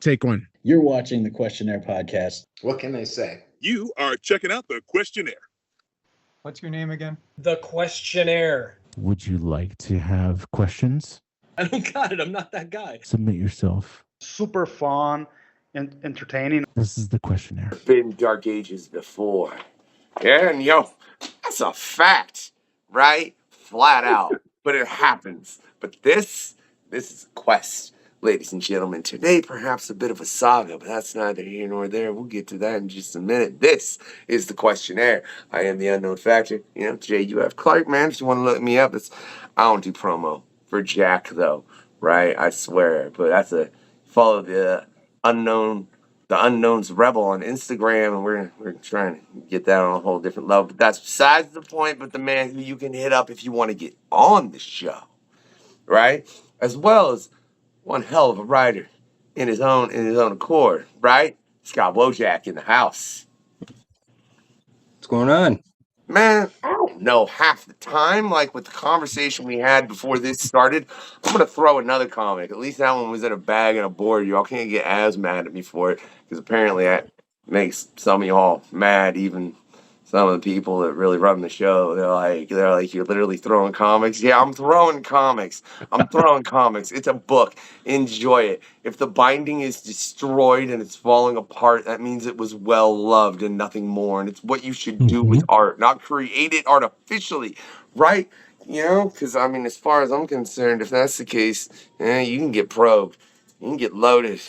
Take one. You're watching the Questionnaire podcast. What can they say? You are checking out the Questionnaire. What's your name again? The Questionnaire. Would you like to have questions? I don't got it. I'm not that guy. Submit yourself. Super fun and entertaining. This is the Questionnaire. Been dark ages before. Yeah, and that's a fact, right? Flat out. But it happens. But this is a quest, ladies and gentlemen. Today, perhaps a bit of a saga, but that's neither here nor there. We'll get to that in just a minute. This is the Questionnaire. I am the Unknown Factor. JUF Clark, man. If you want to look me up, I don't do promo for Jack, though, right? I swear. But that's follow the Unknown's Rebel on Instagram, and we're trying to get that on a whole different level. But that's besides the point. But the man who you can hit up if you want to get on the show, right? As well as one hell of a writer in his own accord, right? Scott Wojak in the house. What's going on? Man, I don't know half the time. Like with the conversation we had before this started, I'm going to throw another comic. At least that one was in a bag and a board. Y'all can't get as mad at me for it because apparently that makes some of y'all mad, even some of the people that really run the show. They're like, you're literally throwing comics. Yeah, I'm throwing comics. It's a book. Enjoy it. If the binding is destroyed and it's falling apart, that means it was well loved and nothing more. And it's what you should do with art, not create it artificially, right? Because as far as I'm concerned, if that's the case, you can get probed. You can get loaded,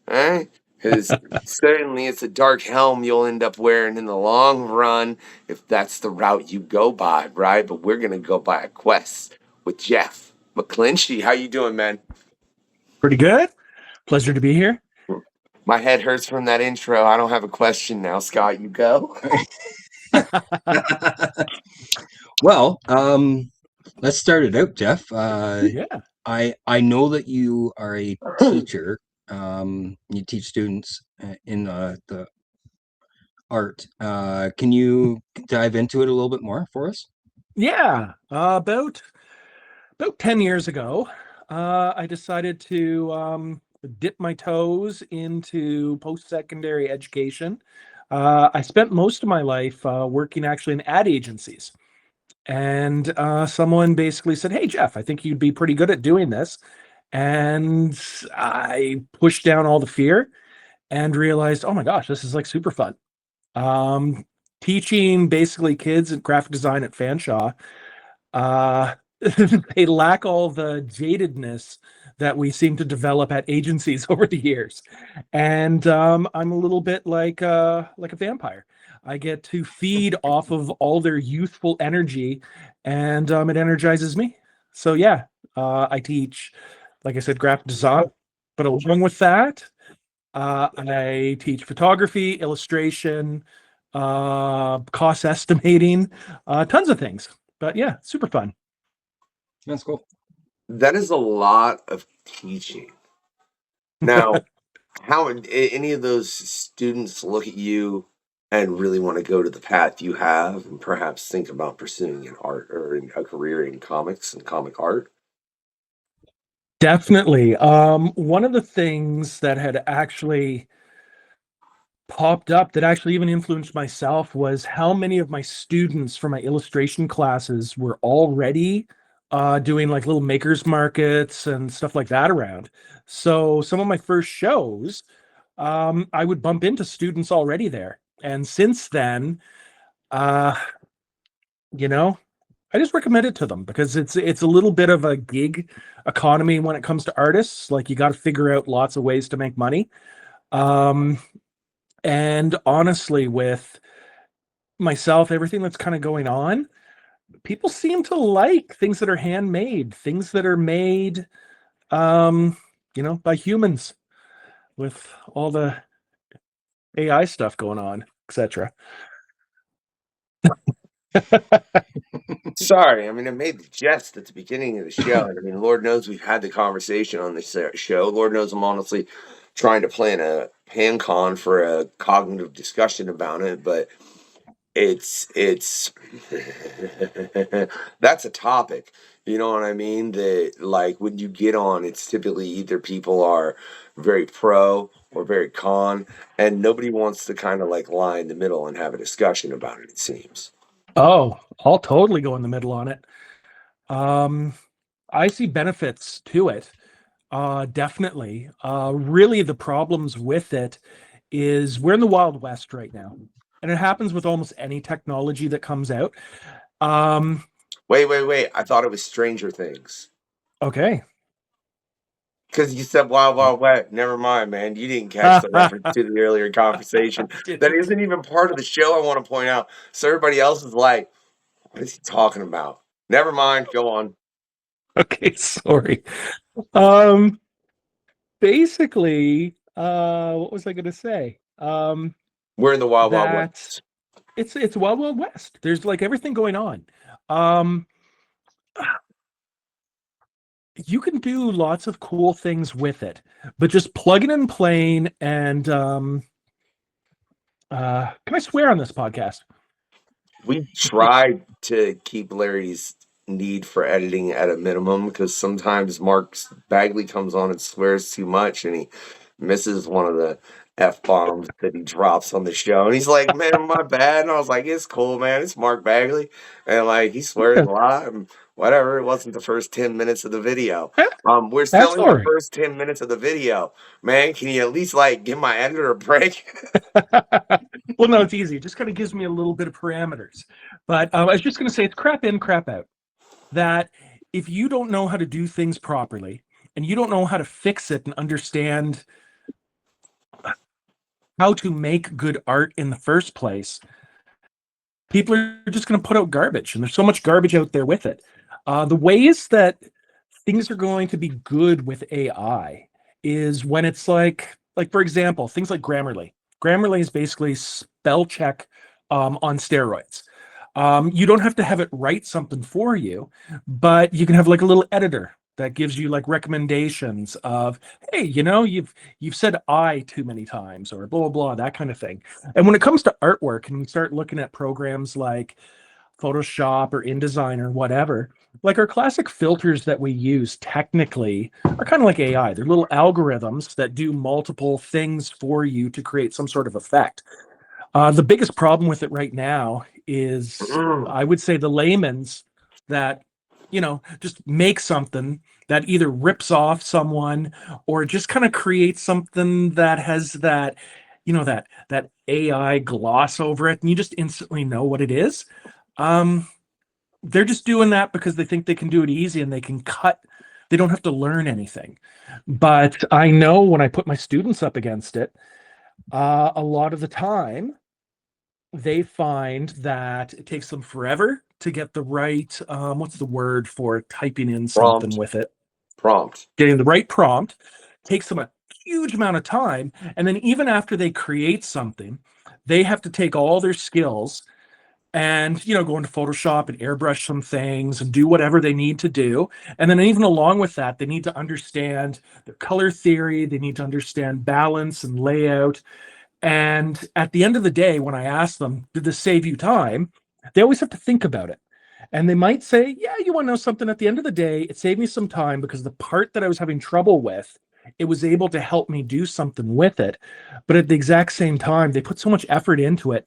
right? Because certainly it's a dark helm you'll end up wearing in the long run if that's the route you go by, right? But we're going to go by a quest with Jeff McClinchey. How you doing, man? Pretty good. Pleasure to be here. My head hurts from that intro. I don't have a question now. Scott, you go. Well, let's start it out, Jeff. Yeah. I know that you are a teacher. You teach students in the art. Can you dive into it a little bit more for us? Yeah. About 10 years ago, I decided to dip my toes into post-secondary education. I spent most of my life working actually in ad agencies. And someone basically said, "Hey, Jeff, I think you'd be pretty good at doing this." And I pushed down all the fear and realized, oh my gosh, this is like super fun. Teaching basically kids in graphic design at Fanshawe, they lack all the jadedness that we seem to develop at agencies over the years. And I'm a little bit like a vampire. I get to feed off of all their youthful energy, and it energizes me. So yeah, I teach, like I said, graphic design, but along with that, I teach photography, illustration, cost estimating, tons of things. But yeah, super fun. That's cool. That is a lot of teaching. Now, how any of those students look at you and really want to go to the path you have and perhaps think about pursuing an art or a career in comics and comic art? Definitely. One of the things that had actually popped up that actually even influenced myself was how many of my students from my illustration classes were already doing like little makers markets and stuff like that around. So some of my first shows, I would bump into students already there. And since then, I just recommend it to them because it's a little bit of a gig economy when it comes to artists. Like you got to figure out lots of ways to make money. And honestly, with myself, everything that's kind of going on, people seem to like things that are handmade, things that are made, by humans with all the AI stuff going on, etc. Sorry, I made the jest at the beginning of the show. Lord knows we've had the conversation on this show. Lord knows I'm honestly trying to plan a pan con for a cognitive discussion about it, but it's that's a topic, you know what I mean? That like when you get on, it's typically either people are very pro or very con, and nobody wants to kind of like lie in the middle and have a discussion about it, it seems. Oh, I'll totally go in the middle on it. I see benefits to it. Definitely. Really, the problems with it is we're in the Wild West right now, and it happens with almost any technology that comes out. Wait. I thought it was Stranger Things. Okay. Because you said Wild Wild West. Never mind, man. You didn't catch the reference to the earlier conversation. That isn't even part of the show, I want to point out. So everybody else is like, what is he talking about? Never mind. Go on. Okay, sorry. Basically, what was I going to say? We're in the Wild Wild West. It's Wild Wild West. There's like everything going on. You can do lots of cool things with it, but just plug it in plain and can I swear on this podcast? We tried to keep Larry's need for editing at a minimum because sometimes Mark Bagley comes on and swears too much and he misses one of the F-bombs that he drops on the show. And he's like, man, my bad. And I was like, it's cool, man. It's Mark Bagley. And like, he swears a lot and whatever. It wasn't the first 10 minutes of the video. We're still in the first 10 minutes of the video. Man, can you at least like give my editor a break? Well, no, it's easy. It just kind of gives me a little bit of parameters. But I was just going to say it's crap in, crap out. That if you don't know how to do things properly and you don't know how to fix it and understand how to make good art in the first place, people are just going to put out garbage. And there's so much garbage out there with it. The ways that things are going to be good with AI is when it's like for example, things like Grammarly. Grammarly is basically spell check on steroids. You don't have to have it write something for you, but you can have like a little editor that gives you like recommendations of, hey, you've said I too many times or blah, blah, blah, that kind of thing. And when it comes to artwork and we start looking at programs like Photoshop or InDesign or whatever, like our classic filters that we use technically are kind of like AI. They're little algorithms that do multiple things for you to create some sort of effect. The biggest problem with it right now is, I would say, the layman's that, just make something that either rips off someone or just kind of creates something that has that, that AI gloss over it, and you just instantly know what it is. They're just doing that because they think they can do it easy and they can cut. They don't have to learn anything. But I know when I put my students up against it, a lot of the time, they find that it takes them forever to get the right, what's the word for typing in something with it? Prompt. Getting the right prompt takes them a huge amount of time. And then even after they create something, they have to take all their skills and, go into Photoshop and airbrush some things and do whatever they need to do. And then even along with that, they need to understand the color theory. They need to understand balance and layout. And at the end of the day, when I ask them, did this save you time? They always have to think about it. And they might say, yeah, you want to know something? At the end of the day, it saved me some time because the part that I was having trouble with, it was able to help me do something with it. But at the exact same time, they put so much effort into it.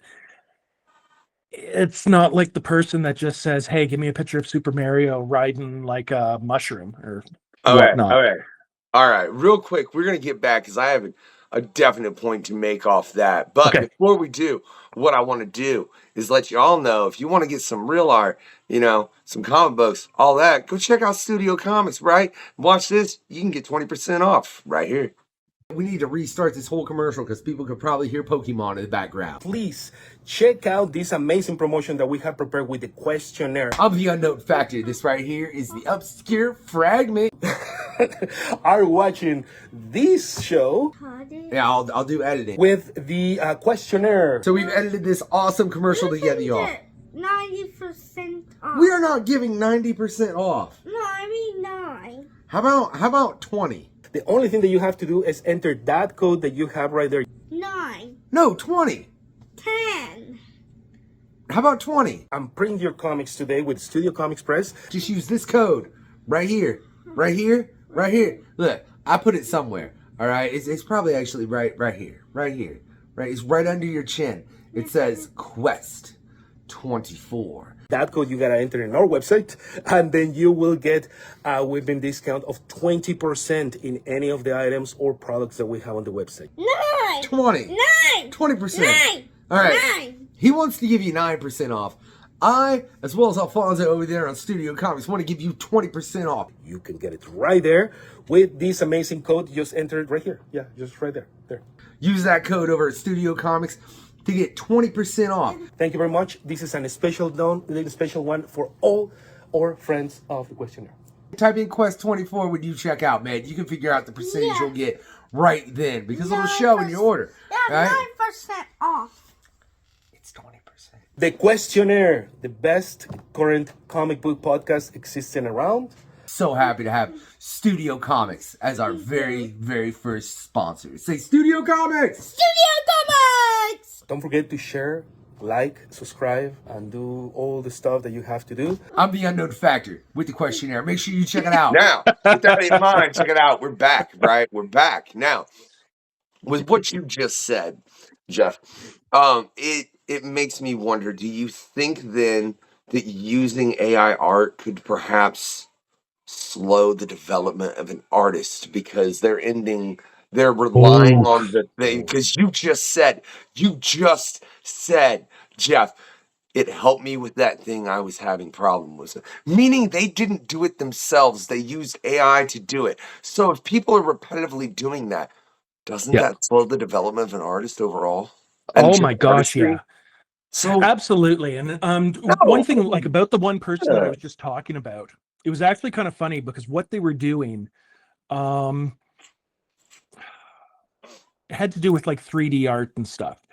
It's not like the person that just says, hey, give me a picture of Super Mario riding like a mushroom or whatnot. Okay. All right. Real quick, we're going to get back because I have a definite point to make off that. But before we do, what I want to do is let you all know if you want to get some real art, some comic books, all that, go check out Studio Comics, right? Watch this. You can get 20% off right here. We need to restart this whole commercial because people could probably hear Pokemon in the background. Please check out this amazing promotion that we have prepared with the questionnaire. I'm the unknown factor. This right here is the obscure fragment. Are watching this show? Yeah, I'll do editing with the questionnaire. So we've edited this awesome commercial to get y'all 90% off. We are not giving 90% off. No, I mean 9. How about 20? The only thing that you have to do is enter that code that you have right there. 9. No, 20. 10. How about 20? I'm printing your comics today with Studio Comics Press. Just use this code right here, right here, right here. Look, I put it somewhere. All right, it's probably actually right here, right? It's right under your chin. It says Quest 24. That code you gotta enter in our website, and then you will get a whipping discount of 20% in any of the items or products that we have on the website. 9. 20%. 9. All right. 9. He wants to give you 9% off. I, as well as Alfonso over there on Studio Comics, want to give you 20% off. You can get it right there with this amazing code. Just enter it right here. Yeah, just right there. There. Use that code over at Studio Comics to get 20% off. Thank you very much. This is a special one for all our friends of the questionnaire. Type in Quest 24 when you check out, man. You can figure out the percentage you'll get right then because it'll show in your order. Yeah, right? 9% off. It's 20%. The Questionnaire, the best current comic book podcast existing around. So happy to have Studio Comics as our very, very first sponsor. Say Studio Comics! Studio Comics! Don't forget to share, like, subscribe, and do all the stuff that you have to do. I'm the Unknown Factor with the Questionnaire. Make sure you check it out. Now, with that in mind, check it out. We're back, right? We're back. Now, with what you just said, Jeff, it makes me wonder, do you think then that using AI art could perhaps slow the development of an artist because they're relying on the thing? Because you just said, Jeff, it helped me with that thing I was having problem with. Meaning they didn't do it themselves. They used AI to do it. So if people are repetitively doing that, doesn't that slow the development of an artist overall? Oh my gosh, yeah. So absolutely. And one thing like about the one person that I was just talking about, it was actually kind of funny because what they were doing it had to do with like 3D art and stuff.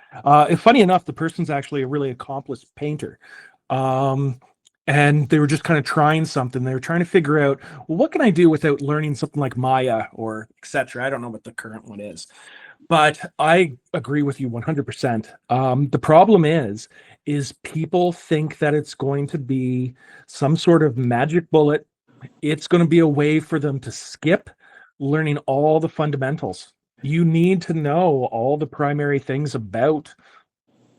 Funny enough, the person's actually a really accomplished painter. And they were just kind of trying something. They were trying to figure out, well, what can I do without learning something like Maya or etc. I don't know what the current one is. But I agree with you 100%. The problem is people think that it's going to be some sort of magic bullet. It's going to be a way for them to skip learning all the fundamentals. You need to know all the primary things about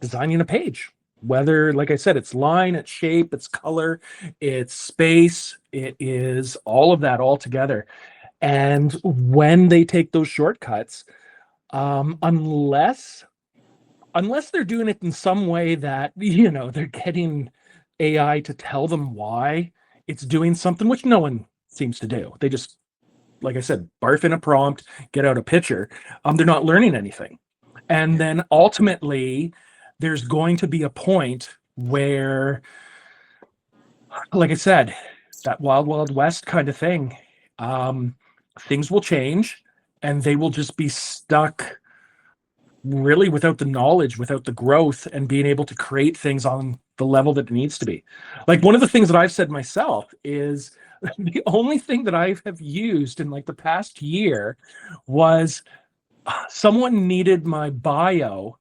designing a page. Whether, like I said, it's line, it's shape, it's color, it's space, it is all of that all together. And when they take those shortcuts, unless they're doing it in some way that, you know, they're getting AI to tell them why it's doing something, which no one seems to do. They just, like I said, barf in a prompt, get out a picture. They're not learning anything. And then ultimately, there's going to be a point where, like I said, that wild, wild west kind of thing, things will change. And they will just be stuck really without the knowledge, without the growth, and being able to create things on the level that it needs to be. Like one of the things that I've said myself is the only thing that I have used in like the past year was someone needed my bio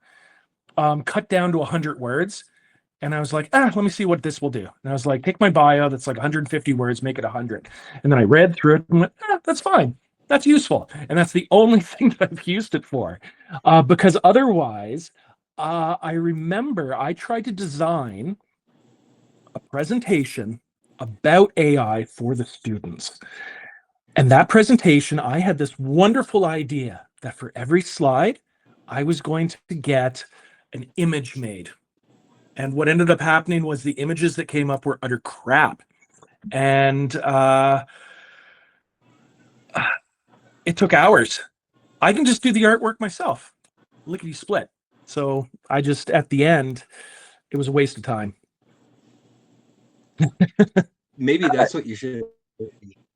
cut down to 100 words. And I was like, let me see what this will do. And I was like, take my bio that's like 150 words, make it 100. And then I read through it and went, that's fine. That's useful. And that's the only thing that I've used it for. Because otherwise, I remember I tried to design a presentation about AI for the students. And that presentation, I had this wonderful idea that for every slide, I was going to get an image made. And what ended up happening was the images that came up were utter crap. And it took hours. I can just do the artwork myself, lickety split. So I just, at the end, it was a waste of time. Maybe that's what you should.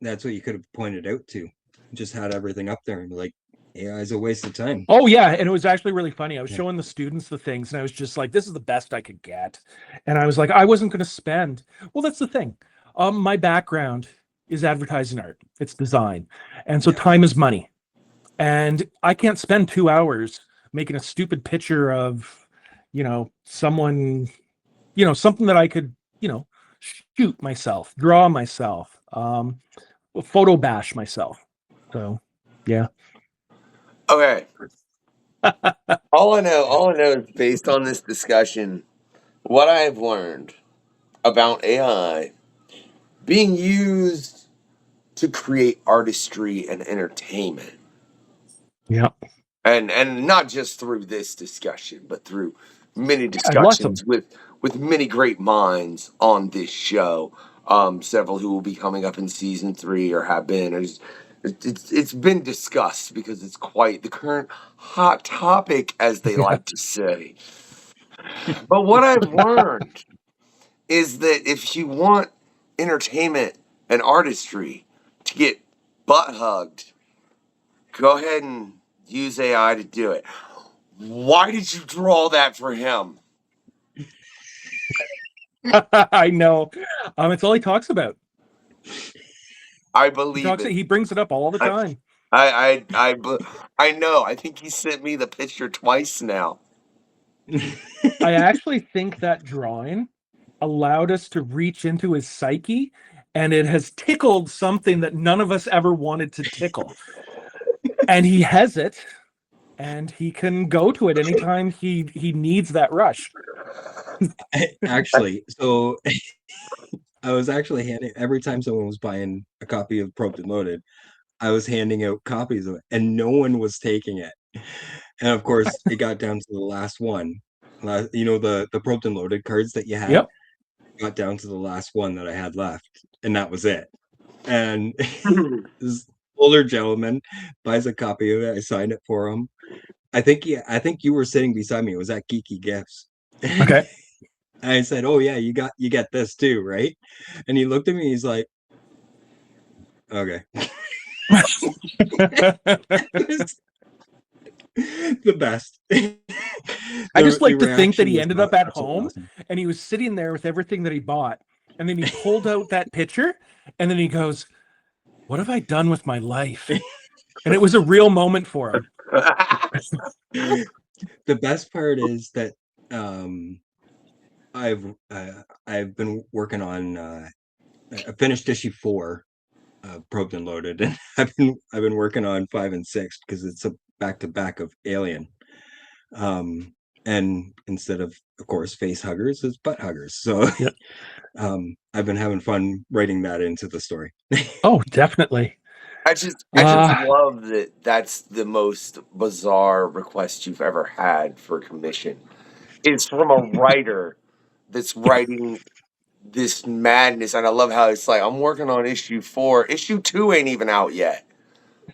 That's what you could have pointed out to. Just had everything up there and be like, AI is a waste of time. Oh yeah, and it was actually really funny. I was showing the students the things, and I was just like, "This is the best I could get." And I was like, "I wasn't going to spend." Well, that's the thing. My background is advertising art. It's design, and so time is money. And I can't spend 2 hours making a stupid picture of, you know, someone, you know, something that I could, you know, shoot myself, draw myself, photo bash myself. So, yeah. Okay. all I know is based on this discussion, what I've learned about AI being used to create artistry and entertainment. Yeah. And not just through this discussion, but through many lots of discussions with many great minds on this show. Several who will be coming up in season 3 or have been. It's been discussed because it's quite the current hot topic, as they like to say. But what I've learned is that if you want entertainment and artistry to get butt hugged, go ahead and use AI to do it. Why did you draw that for him? I know. It's all he talks about. I believe it. He brings it up all the time. I know. I think he sent me the picture twice now. I actually think that drawing allowed us to reach into his psyche, and it has tickled something that none of us ever wanted to tickle. And he has it, and he can go to it anytime he needs that rush. Actually, so I was actually handing every time someone was buying a copy of Probed and Loaded, I was handing out copies of it, and no one was taking it. And of course, it got down to the last one. The Probed and Loaded cards that you had. Yep. Got down to the last one that I had left, and that was it. And this older gentleman buys a copy of it. I signed it for him. I think you were sitting beside me. It was at Geeky Gifts. Okay. And I said, "Oh yeah, you get this too, right?" And he looked at me. He's like, "Okay." The best. I just like to think that he ended up at home and he was sitting there with everything that he bought, and then he pulled out that picture, and then he goes, "What have I done with my life?" And it was a real moment for him. The best part is that I've been working on I finished issue 4 Probed and Loaded, and I've been working on 5 and 6 because it's a back-to-back of Alien. And instead of course face huggers, it's butt huggers. So yep. I've been having fun writing that into the story. Oh, definitely. I just love that. That's the most bizarre request you've ever had for commission. It's from a writer that's writing this madness, and I love how it's like, I'm working on issue 4. Issue 2 ain't even out yet.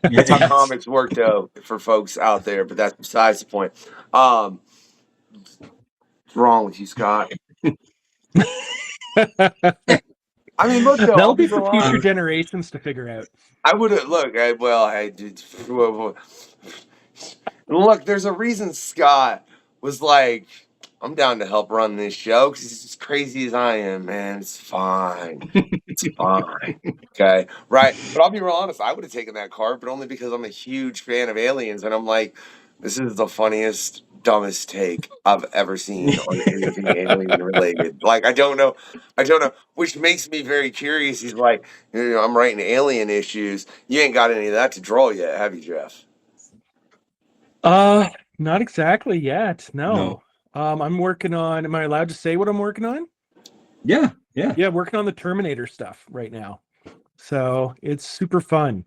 That's how comics work, though, for folks out there. But that's besides the point. What's wrong with you, Scott? I mean, look, though, that'll be for future generations to figure out. I would have look. There's a reason Scott was like, I'm down to help run this show because he's as crazy as I am, man. It's fine. It's fine. Okay. Right. But I'll be real honest. I would have taken that card, but only because I'm a huge fan of Aliens. And I'm like, this is the funniest, dumbest take I've ever seen on anything alien related. Like, I don't know. Which makes me very curious. He's like, I'm writing alien issues. You ain't got any of that to draw yet, have you, Jeff? Not exactly yet. No. I'm working on. Am I allowed to say what I'm working on? Yeah. Working on the Terminator stuff right now, so it's super fun.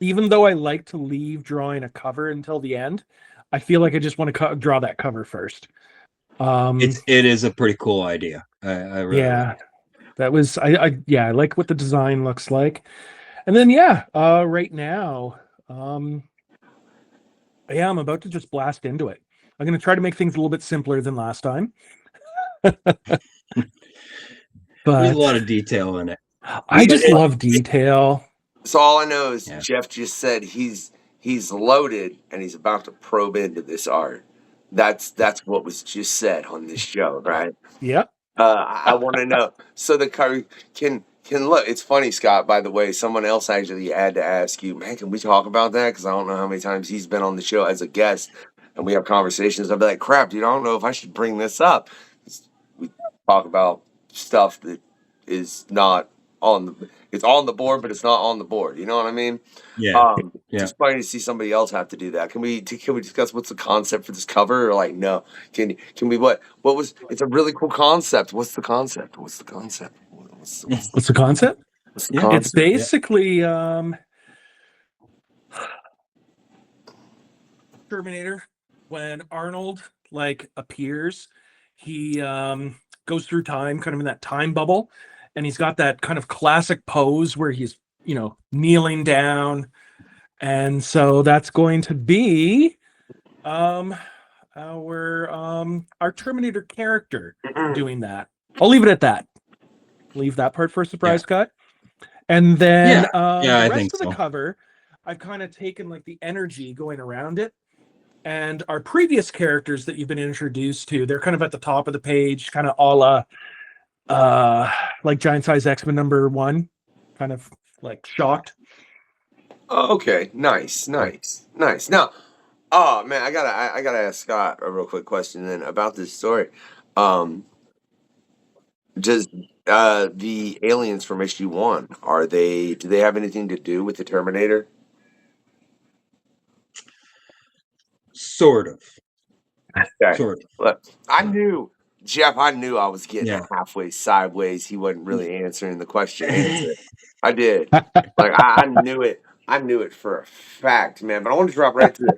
Even though I like to leave drawing a cover until the end, I feel like I just want to draw that cover first. It is a pretty cool idea. I really like it. That was I like what the design looks like, and then right now. I'm about to just blast into it. I'm going to try to make things a little bit simpler than last time. But there's a lot of detail in it. I just love detail. So all I know is Jeff just said he's loaded and he's about to probe into this art. That's what was just said on this show, right? Yep. I want to know. So the car can look. It's funny, Scott. By the way, someone else actually had to ask you, man. Can we talk about that? Because I don't know how many times he's been on the show as a guest, and we have conversations. I'll be like, crap, dude. I don't know if I should bring this up. We talk about stuff that is not on the. It's on the board, but it's not on the board. You know what I mean? Yeah. just funny to see somebody else have to do that. Can we discuss what's the concept for this cover, or like no? Can we what was? It's a really cool concept. What's the concept? What's the concept? What's the concept? What's the concept? It's basically Terminator. When Arnold like appears, he goes through time, kind of in that time bubble, and he's got that kind of classic pose where he's, you know, kneeling down. And so that's going to be our Terminator character doing that. I'll leave it at that. Leave that part for a surprise cut. And then the rest of the cover, I've kind of taken like the energy going around it. And our previous characters that you've been introduced to, they're kind of at the top of the page, kind of a la like Giant Size X-Men #1, kind of like shocked. Oh, okay, nice. Now, oh man, I gotta ask Scott a real quick question then about this story. Does the aliens from issue 1 do they have anything to do with the Terminator? Sort of. Okay. Sort of. Look, I knew I was getting halfway sideways. He wasn't really answering the question. I did. Like I knew it. I knew it for a fact, man. But I want to drop right to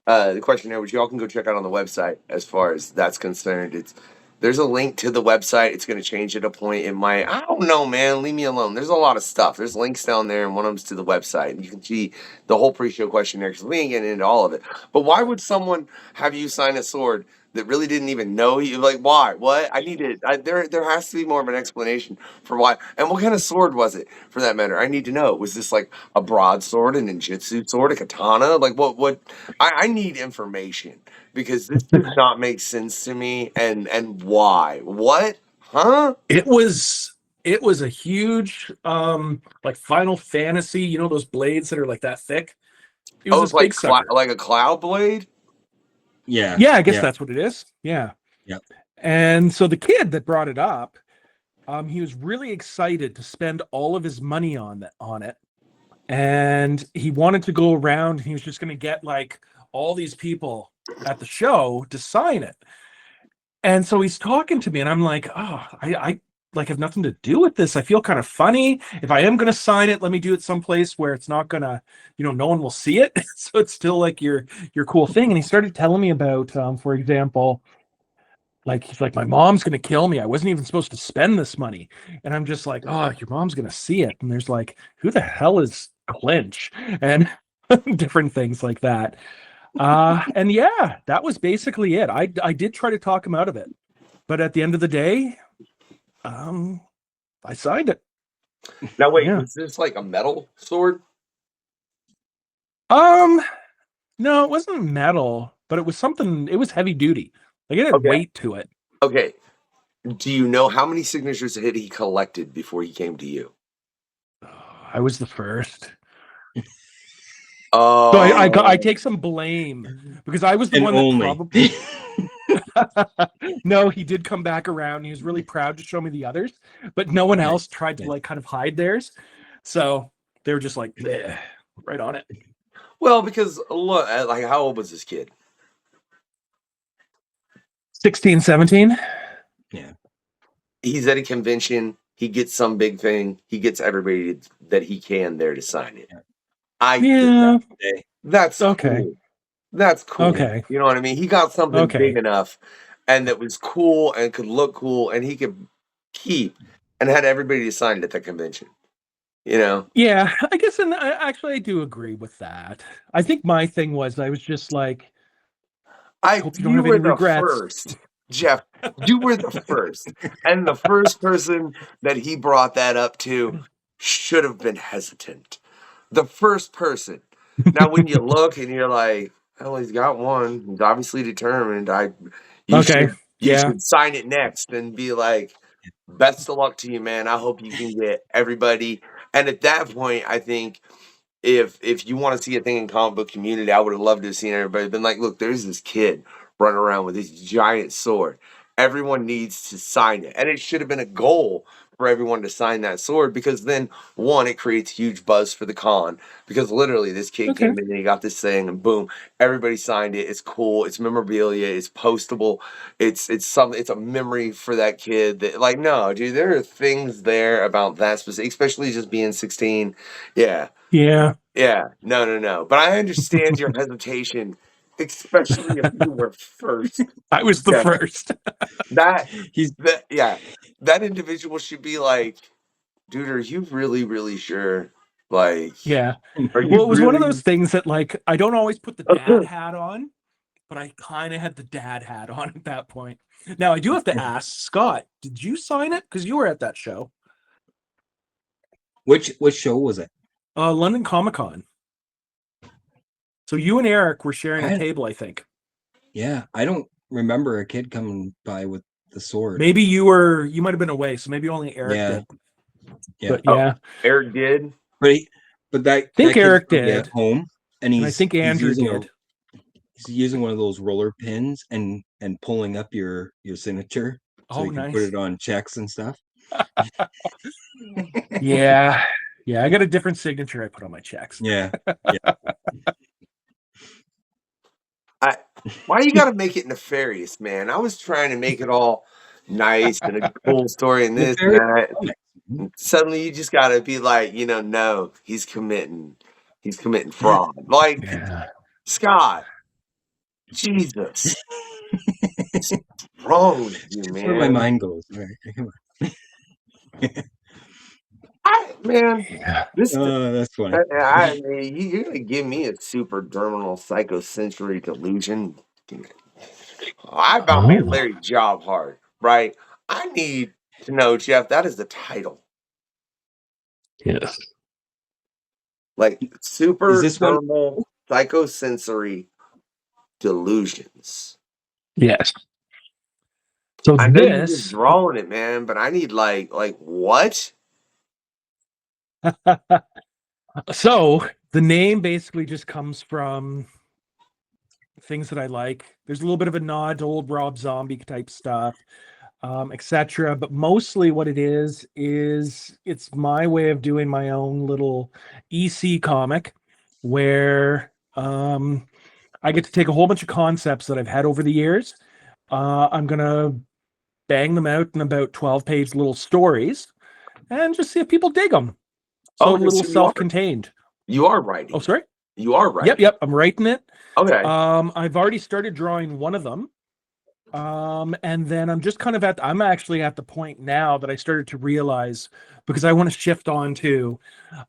the questionnaire, which y'all can go check out on the website as far as that's concerned. There's a link to the website. It's going to change at a point. I don't know, man. Leave me alone. There's a lot of stuff. There's links down there, and one of them's to the website. And you can see the whole pre-show questionnaire because we ain't getting into all of it. But why would someone have you sign a sword that really didn't even know you? Like, why? What? There has to be more of an explanation for why. And what kind of sword was it, for that matter? I need to know. Was this like a broadsword, a ninjutsu sword, a katana? Like, what? I need information. Because this does not make sense to me, and why? What? Huh? It was a huge like Final Fantasy, you know, those blades that are like that thick. It was like a cloud blade? Yeah. Yeah, I guess that's what it is. Yeah. Yep. And so the kid that brought it up, he was really excited to spend all of his money on it. And he wanted to go around, and he was just going to get like all these people at the show to sign it. And so he's talking to me, and I'm like, oh, I like have nothing to do with this. I feel kind of funny. If I am going to sign it, let me do it someplace where it's not gonna, you know, no one will see it. So it's still like your cool thing. And he started telling me about, for example, like he's like, my mom's gonna kill me. I wasn't even supposed to spend this money. And I'm just like, oh, your mom's gonna see it. And there's like, who the hell is Clinch? And different things like that. And yeah, that was basically it. I did try to talk him out of it, but at the end of the day, I signed it. Now wait, was this like a metal sword? No, it wasn't metal, but it was something. It was heavy duty. Like it had weight to it. Okay. Do you know how many signatures had he collected before he came to you? I was the first. Oh, so I take some blame because I was the one that probably. No, he did come back around. He was really proud to show me the others, but no one else tried to like kind of hide theirs. So they were just like, right on it. Well, because look, like how old was this kid? 16, 17. Yeah. He's at a convention. He gets some big thing. He gets everybody that he can there to sign it. That's okay. Cool. That's cool. Okay. You know what I mean? He got something big enough and that was cool and could look cool and he could keep and had everybody to sign it at the convention. You know? Yeah, I guess, and I do agree with that. I think my thing was I was just like, I hope you don't have any regrets. First. Jeff, you were the first. And the first person that he brought that up to should have been hesitant. The first person. Now, when you look and you're like, oh, he's got one. He's obviously determined. You should sign it next and be like, best of luck to you, man. I hope you can get everybody. And at that point, I think if you want to see a thing in comic book community, I would have loved to have seen everybody been like, look, there's this kid running around with this giant sword. Everyone needs to sign it. And it should have been a goal for everyone to sign that sword, because then one, it creates huge buzz for the con, because literally this kid came in and he got this thing and boom, everybody signed it. It's cool, it's memorabilia, it's postable, it's something, it's a memory for that kid. That, like, no dude, there are things there about that specific, especially just being 16. Yeah, no, but I understand your hesitation, especially if you were first. I was the first. That individual should be like, dude, are you really sure? Like, Yeah. are you Well, it was one of really- those things that, like, I don't always put the dad hat on, but I kind of had the dad hat on at that point. Now, I do have to ask, Scott, did you sign it? Because you were at that show. Which show was it? London Comic-Con. So you and Eric were sharing a table, I think. Yeah, I don't remember a kid coming by with the sword. Maybe you might have been away, so maybe only Eric did. Yeah. But yeah. Eric did. But that I think that Eric kid's did at home, and I think Andrew did. He's using one of those roller pins and pulling up your signature, so you can put nice. it on checks and stuff. Yeah, I got a different signature I put on my checks. Yeah. Why you gotta make it nefarious, man? I was trying to make it all nice and a cool story and this and that. And suddenly you just gotta be like, no, he's committing fraud. Like, Scott, Jesus, what's wrong with you, man? Where my mind goes. All right, come on. That's funny. I mean, you're gonna give me a super terminal psychosensory delusion. I about made Larry job hard, right? I need to know, Jeff, that is the title. Yes. Like, super Is this one- terminal psychosensory delusions. Yes. So I know you're just this drawing it, man, but I need like what? So the name basically just comes from things that I like. There's a little bit of a nod to old Rob Zombie type stuff, etc. But mostly what it is it's my way of doing my own little EC comic where I get to take a whole bunch of concepts that I've had over the years. I'm going to bang them out in about 12-page little stories and just see if people dig them. So a little self-contained. You are writing. Oh, sorry? You are writing. Yep. I'm writing it. Okay. I've already started drawing one of them. And then I'm just kind of I'm actually at the point now that I started to realize, because I want to shift on to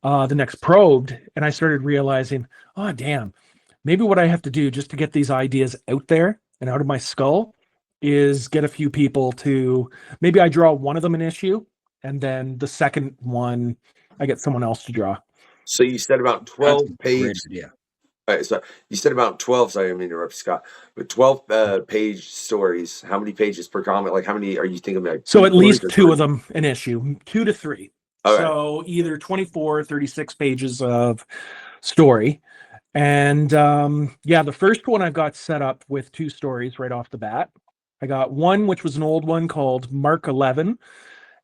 the next Probed, and I started realizing, oh, damn, maybe what I have to do just to get these ideas out there and out of my skull is get a few people to, maybe I draw one of them an issue, and then the second one, I get someone else to draw. So you said about 12 pages. Yeah. All right, so you said about 12, sorry, I didn't mean to interrupt you, Scott, but 12 page stories. How many pages per comic? Like, how many are you thinking about? So at least two of them an issue, 2 to 3. Okay. So either 24 or 36 pages of story. And the first one I've got set up with 2 stories right off the bat. I got one, which was an old one called Mark 11,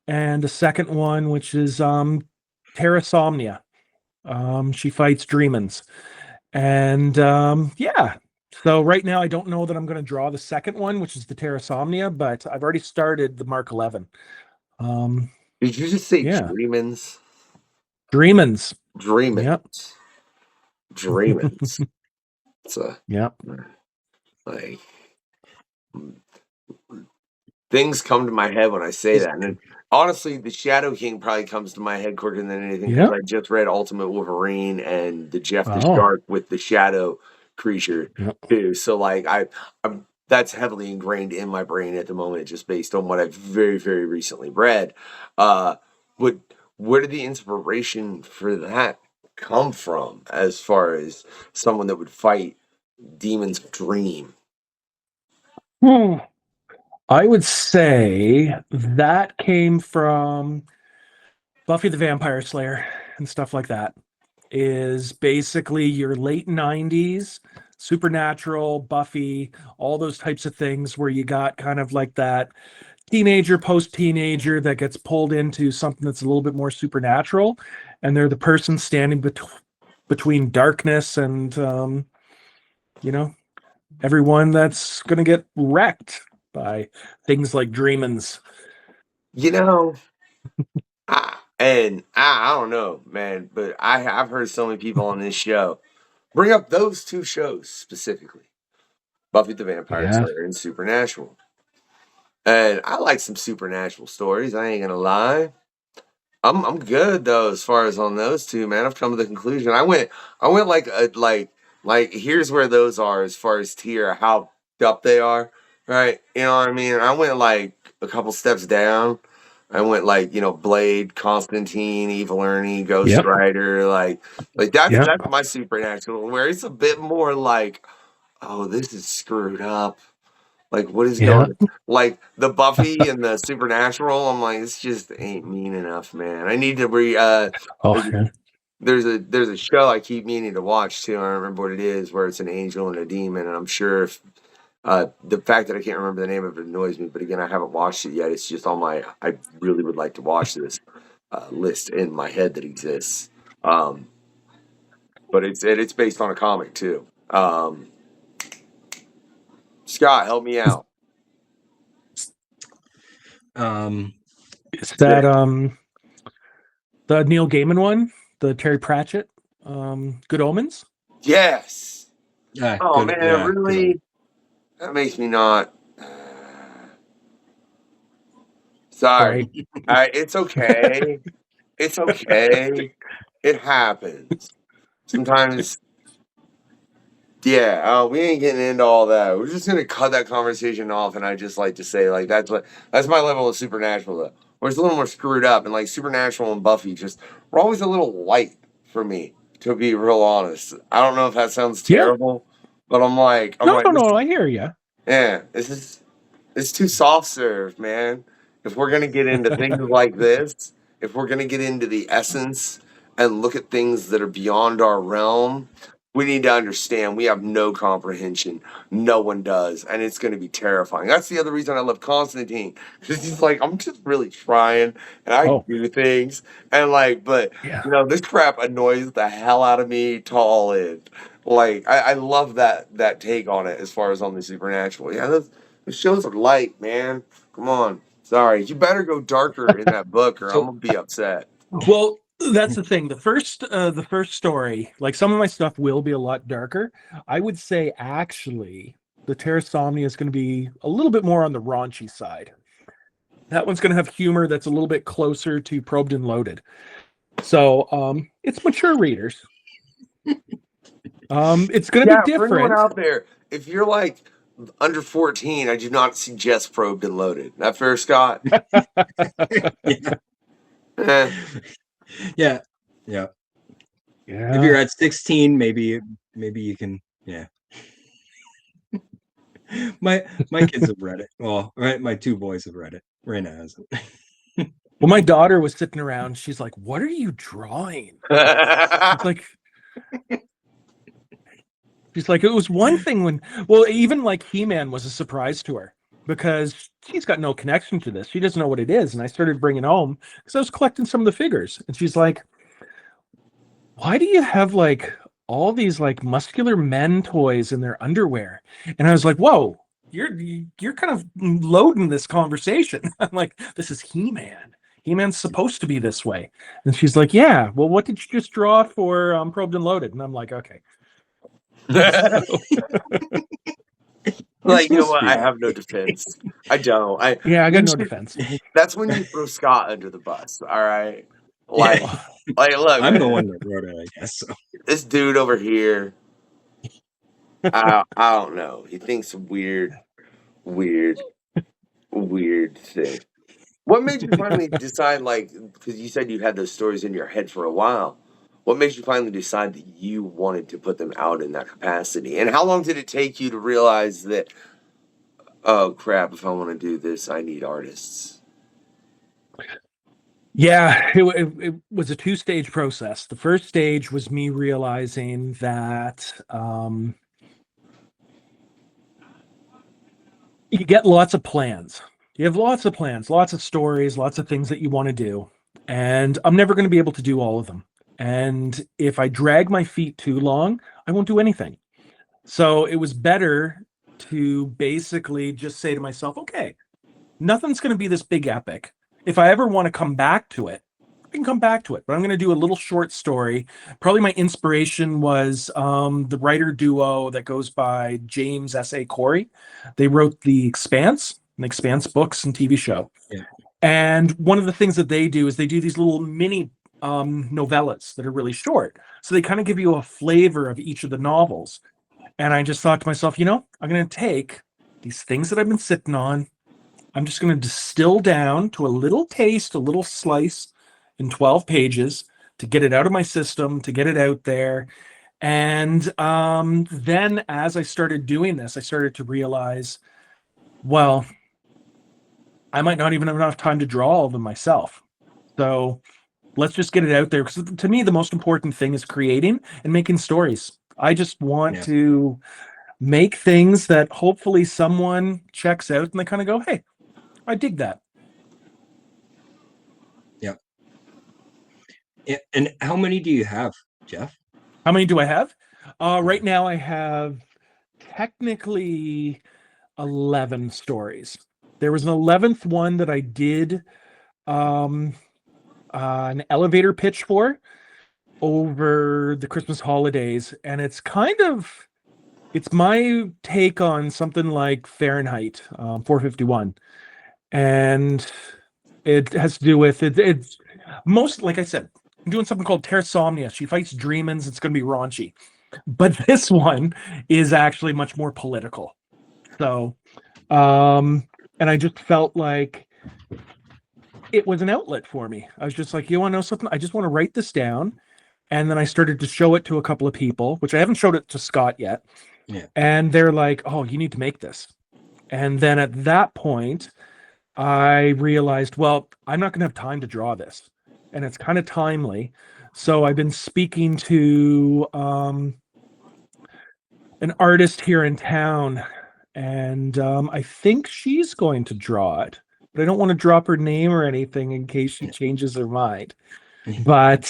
and the second one, which is Terrasomnia. She fights Dreamins. And so right now I don't know that I'm going to draw the second one, which is the Terrasomnia, but I've already started the Mark 11. Did you just say Dreamins? Dreamins. Dreamins. Yep. Dreamins. It's like things come to my head when I say that. And then, honestly, the Shadow King probably comes to my head quicker than anything, because I just read Ultimate Wolverine and the Jeff the Shark with the Shadow creature too. So like I'm that's heavily ingrained in my brain at the moment, just based on what I've very, very recently read. Where did the inspiration for that come from, as far as someone that would fight demons of dream? I would say that came from Buffy the Vampire Slayer and stuff like that. Is basically your late 90s, Supernatural, Buffy, all those types of things where you got kind of like that teenager, post-teenager that gets pulled into something that's a little bit more supernatural, and they're the person standing between darkness and everyone that's going to get wrecked by things like dreamings. I don't know, man, but I've heard so many people on this show bring up those two shows specifically, Buffy the Vampire Slayer and Supernatural. And I like some supernatural stories, I ain't gonna lie. I'm good though as far as on those two, man. I've come to the conclusion. I went like here's where those are as far as tier how up they are, right? You know what I mean? I went like a couple steps down. I went like, Blade, Constantine, Evil Ernie, Ghost Rider, like that's my supernatural, where it's a bit more like, oh, this is screwed up. Like, what is going like the Buffy and the Supernatural? I'm like, this just ain't mean enough, man. I need to there's a show I keep meaning to watch too. I don't remember what it is, where it's an angel and a demon, and I'm sure if the fact that I can't remember the name of it annoys me, but again, I haven't watched it yet. It's just on my I really would like to watch this list in my head that exists. But it's based on a comic too. Scott, help me out. Is that the Neil Gaiman one, the Terry Pratchett, Good Omens? Yes. Good, man, really? That makes me not. Sorry. It's okay. It's okay. It happens. Sometimes. Yeah, we ain't getting into all that. We're just gonna cut that conversation off, and I just like to say, like, that's my level of Supernatural, though. Where it's a little more screwed up, and like Supernatural and Buffy we're always a little light for me, to be real honest. I don't know if that sounds terrible, but I'm like, no, I hear you. Yeah, it's too soft serve, man. If we're gonna get into things like this, if we're gonna get into the essence and look at things that are beyond our realm, we need to understand we have no comprehension. No one does, and it's going to be terrifying. That's the other reason I love Constantine, because he's like, I'm just really trying, and I do things, and like, but this crap annoys the hell out of me to all in. Like, I love that take on it as far as on the supernatural. Yeah, the shows are light, man. Come on, sorry, you better go darker in that book, or I'm gonna be upset. Well, that's the thing. The first story, like some of my stuff will be a lot darker. I would say actually the Terrasomnia is going to be a little bit more on the raunchy side. That one's going to have humor that's a little bit closer to Probed and Loaded. So it's mature readers. It's going to be different. For anyone out there, if you're like under 14, I do not suggest Probed and Loaded. That fair, Scott? Yeah. If you're at 16, maybe you can. Yeah. My kids have read it. Well, right, my two boys have read it. Raina hasn't. Well, my daughter was sitting around. She's like, "What are you drawing?" She's like, it was one thing when, even like He-Man was a surprise to her, because she's got no connection to this. She doesn't know what it is. And I started bringing home because I was collecting some of the figures. And she's like, why do you have like all these like muscular men toys in their underwear? And I was like, whoa, you're kind of loading this conversation. I'm like, this is He-Man. He-Man's supposed to be this way. And she's like, yeah, well, what did you just draw for Probed and Loaded? And I'm like, okay. Like, you know what? I have no defense. I don't. I got no defense. That's when you throw Scott under the bus. All right. Like, look. I'm the one that wrote it, I guess. So. This dude over here, I don't know. He thinks weird thing. What made you finally decide, like, because you said you had those stories in your head for a while. What made you finally decide that you wanted to put them out in that capacity? And how long did it take you to realize that, oh, crap, if I want to do this, I need artists? Yeah, it was a two-stage process. The first stage was me realizing that you get lots of plans. You have lots of plans, lots of stories, lots of things that you want to do. And I'm never going to be able to do all of them. And if I drag my feet too long, I won't do anything. So it was better to basically just say to myself, okay, nothing's going to be this big epic. If I ever want to come back to it, I can come back to it. But I'm going to do a little short story. Probably my inspiration was the writer duo that goes by James S.A. Corey. They wrote The Expanse books and TV show. Yeah. And one of the things that they do is they do these little mini novellas that are really short. So they kind of give you a flavor of each of the novels. And I just thought to myself, I'm going to take these things that I've been sitting on. I'm just going to distill down to a little taste, a little slice in 12 pages to get it out of my system, to get it out there. And then as I started doing this, I started to realize, well, I might not even have enough time to draw all of them myself. So let's just get it out there. Because to me, the most important thing is creating and making stories. I just want to make things that hopefully someone checks out and they kind of go, hey, I dig that. Yeah. And how many do you have, Jeff? How many do I have? Right now I have technically 11 stories. There was an 11th one that I did an elevator pitch for over the Christmas holidays. And it's my take on something like Fahrenheit 451. And it has to do with it's most, like I said, I'm doing something called Tersomnia. She fights demons. It's going to be raunchy. But this one is actually much more political. So, and I just felt like it was an outlet for me. I was just like, you want to know something? I just want to write this down. And then I started to show it to a couple of people, which I haven't showed it to Scott yet. Yeah. And they're like, oh, you need to make this. And then at that point, I realized, well, I'm not going to have time to draw this. And it's kind of timely. So I've been speaking to an artist here in town. And I think she's going to draw it. But I don't want to drop her name or anything in case she changes her mind. But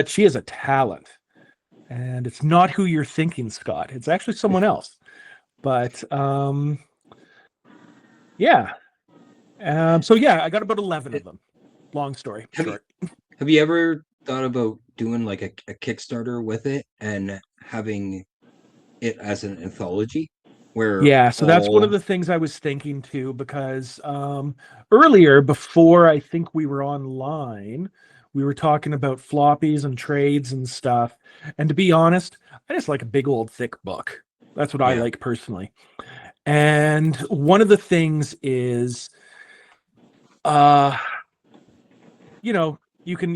she is a talent. And it's not who you're thinking, Scott. It's actually someone else. But yeah. So yeah, I got about 11 of them. Long story short. Have you ever thought about doing like a Kickstarter with it and having it as an anthology? Yeah, so that's one of the things I was thinking too, because earlier, before I think we were online, we were talking about floppies and trades and stuff. And to be honest, I just like a big old thick book. That's what I like personally. And one of the things is, you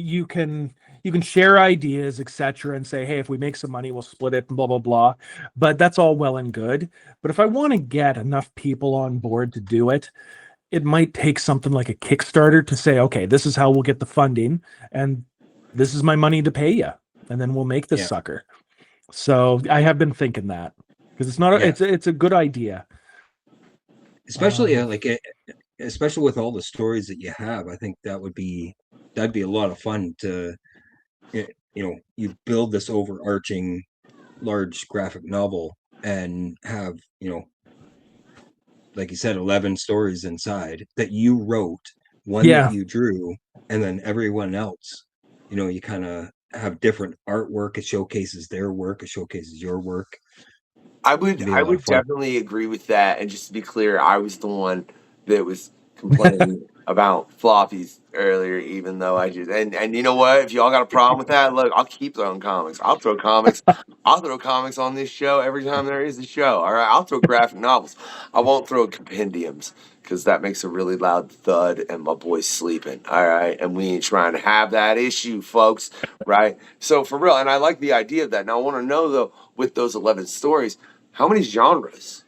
can share ideas, etc., and say, hey, if we make some money, we'll split it and blah, blah, blah. But that's all well and good. But if I want to get enough people on board to do it, it might take something like a Kickstarter to say, okay, this is how we'll get the funding, and this is my money to pay you, and then we'll make this sucker. So I have been thinking that, because it's not it's a good idea. Especially especially with all the stories that you have. I think that'd be a lot of fun to, you build this overarching large graphic novel and have, like you said, 11 stories inside that you wrote, one that you drew, and then everyone else, you kind of have different artwork. It showcases their work, it showcases your work. I would definitely agree with that. And just to be clear, I was the one that was complaining about floppies earlier, even though I just and you know what? If y'all got a problem with that, look, I'll keep throwing comics. I'll throw comics on this show every time there is a show. All right, I'll throw graphic novels. I won't throw compendiums because that makes a really loud thud and my boy's sleeping. All right, and we ain't trying to have that issue, folks. Right? So for real, and I like the idea of that. Now I want to know though, with those 11 stories, how many genres?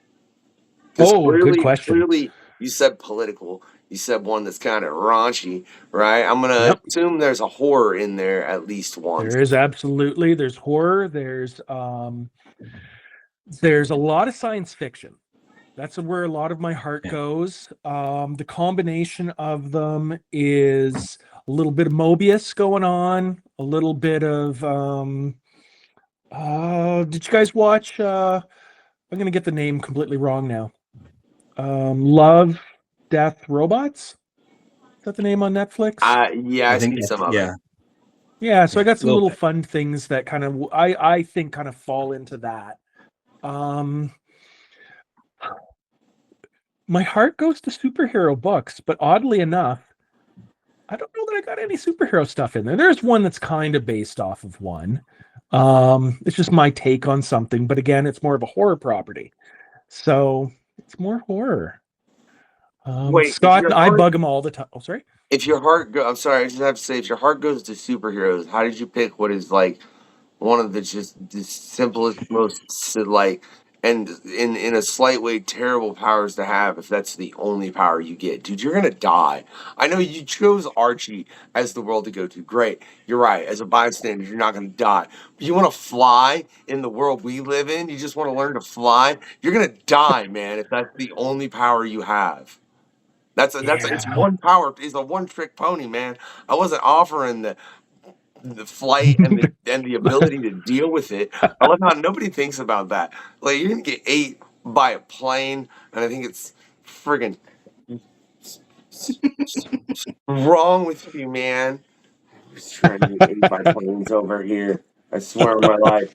Good question. Clearly, you said political. You said one that's kind of raunchy, right? I'm going to assume there's a horror in there at least once. There is absolutely. There's horror. There's a lot of science fiction. That's where a lot of my heart goes. The combination of them is a little bit of Mobius going on, a little bit of did you guys watch I'm gonna get the name completely wrong now. Love, Death, Robots? Is that the name on Netflix? Yeah, I think seen that's, some of yeah. it. Yeah, so I got some Little little bit. fun things that kind of I think kind of fall into that. My heart goes to superhero books, but oddly enough, I don't know that I got any superhero stuff in there. There's one that's kind of based off of one. It's just my take on something, but again, it's more of a horror property. So it's more horror. Wait, if Scott your and I heart, bug him all the time. Oh, sorry. if your heart I'm sorry, I just have to say, if your heart goes to superheroes, how did you pick what is like one of the just the simplest, most like, and in a slight way terrible powers to have if that's the only power you get? Dude, you're gonna die. I know you chose Archie as the world to go to. Great, you're right. As a bystander, you're not gonna die. But you want to fly in the world we live in? You just want to learn to fly? You're gonna die, man, if that's the only power you have. It's Yeah. one power. It's a one trick pony, man. I wasn't offering the flight and the ability to deal with it. I love how nobody thinks about that. Like, you're gonna get ate by a plane, and I think it's friggin' wrong with you, man. Who's trying to get ate by planes over here? I swear on my life.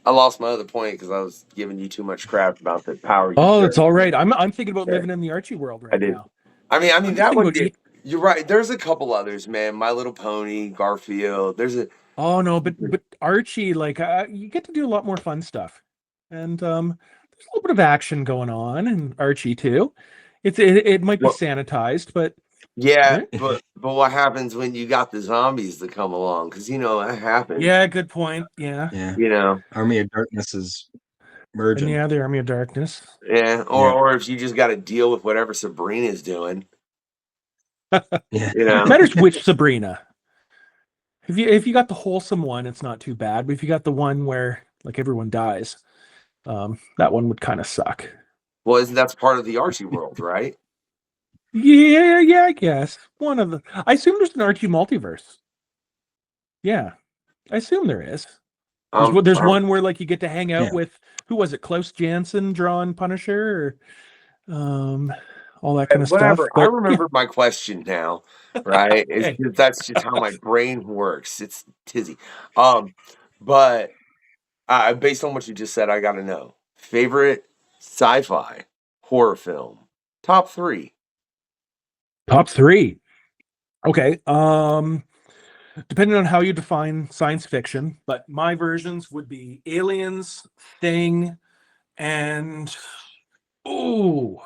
I lost my other point because I was giving you too much crap about the power you Oh, that's chose. all right. I'm thinking about Yeah, living in the Archie world I right did. now. I mean I'm just that thinking one about did. You're right. There's a couple others, man. My Little Pony, Garfield. There's a Oh no, but Archie, like you get to do a lot more fun stuff, and there's a little bit of action going on in Archie too. It might be well, sanitized, but yeah, right? but what happens when you got the zombies that come along? Because that happens. Yeah, good point. Yeah, Yeah. Army of Darkness is and merging. yeah, the Army of Darkness. Yeah, or if you just got to deal with whatever Sabrina's doing. Yeah. Matters which Sabrina. If you got the wholesome one, it's not too bad. But if you got the one where like everyone dies, that one would kind of suck. Well, isn't that's part of the Archie world, right? Yeah, I guess one of the. I assume there's an Archie multiverse. Yeah, I assume there is. There's one where like you get to hang out with who was it? Klaus Janson drawing Punisher, or all that kind of Whatever. stuff. I But remember my question now, right? Okay. That's just how my brain works. It's tizzy. But based on what you just said, I got to know favorite sci-fi horror film, top 3. Top 3. Okay. Depending on how you define science fiction, but my versions would be Aliens, Thing, and I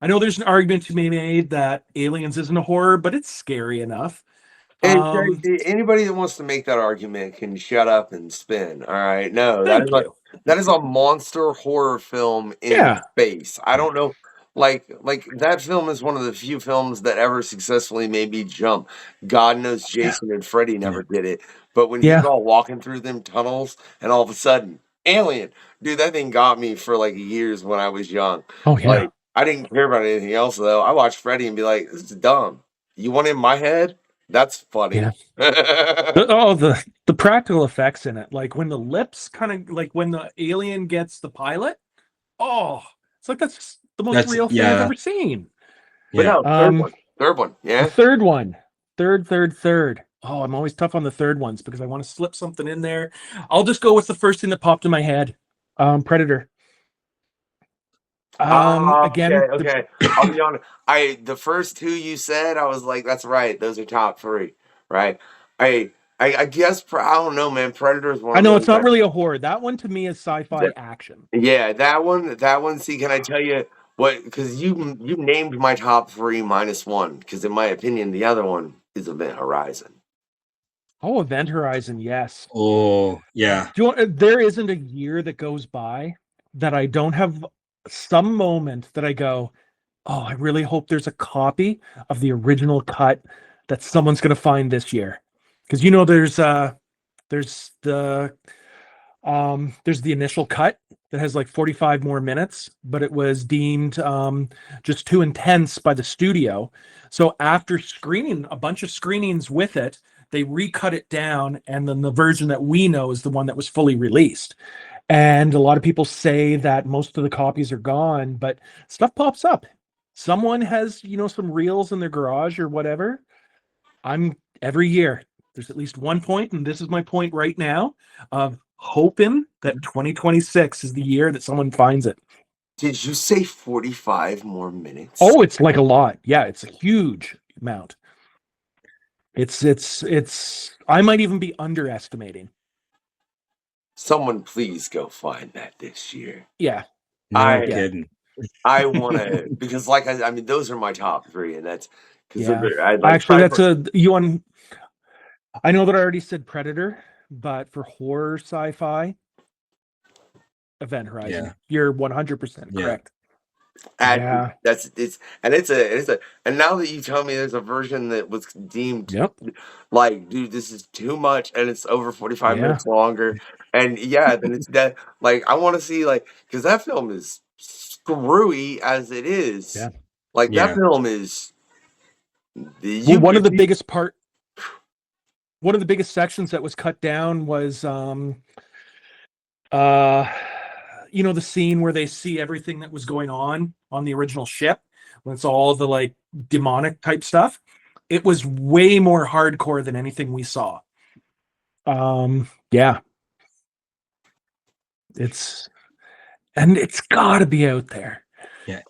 know there's an argument to be made that Aliens isn't a horror, but it's scary enough. Hey, anybody that wants to make that argument can shut up and spin. All right, no, Thank you. that is a monster horror film in space. I don't know, like that film is one of the few films that ever successfully made me jump. God knows Jason and Freddy never did it, but when he's all walking through them tunnels and all of a sudden, alien, dude, that thing got me for like years when I was young. Oh yeah. Like, I didn't care about anything else though. I watched Freddy and be like, this is dumb. You want in my head? That's funny. Yeah. The practical effects in it, like when the lips kind of like when the alien gets the pilot. Oh, it's like that's the most real thing I've ever seen. But no, third one, yeah. The third one, third. Oh, I'm always tough on the third ones because I want to slip something in there. I'll just go with the first thing that popped in my head. Predator. Again, okay. I'll be honest. The first 2 you said, I was like, that's right. Those are top 3, right? I guess I don't know, man. Predator is one. I know it's not really a horror. That one to me is sci-fi action. Yeah, that one. See, can I tell you what? Because you named my top 3 minus 1. Because in my opinion, the other one is Event Horizon. Oh, Event Horizon, yes. Oh, yeah. There isn't a year that goes by that I don't have some moment that I go, oh, I really hope there's a copy of the original cut that someone's going to find this year. Because there's There's the initial cut that has like 45 more minutes, but it was deemed just too intense by the studio. So after screening a bunch of screenings with it, they recut it down, and then the version that we know is the one that was fully released. And a lot of people say that most of the copies are gone, but stuff pops up. Someone has, some reels in their garage or whatever. Every year, there's at least one point, and this is my point right now, of hoping that 2026 is the year that someone finds it. Did you say 45 more minutes? Oh, it's like a lot. Yeah, it's a huge amount. It's I might even be underestimating. Someone please go find that this year. Yeah. No kidding. I want to, because I mean, those are my top 3, and that's because actually that's I know that I already said Predator, but for horror sci-fi, Event Horizon. Yeah. You're 100% correct. And and now that you tell me there's a version that was deemed like, dude, this is too much, and it's over 45 minutes longer, and then it's that, like, I want to see, like, because that film is screwy as it is. That film is one of the biggest sections that was cut down was the scene where they see everything that was going on the original ship, when it's all the like demonic type stuff. It was way more hardcore than anything we saw. It's gotta be out there. Yeah.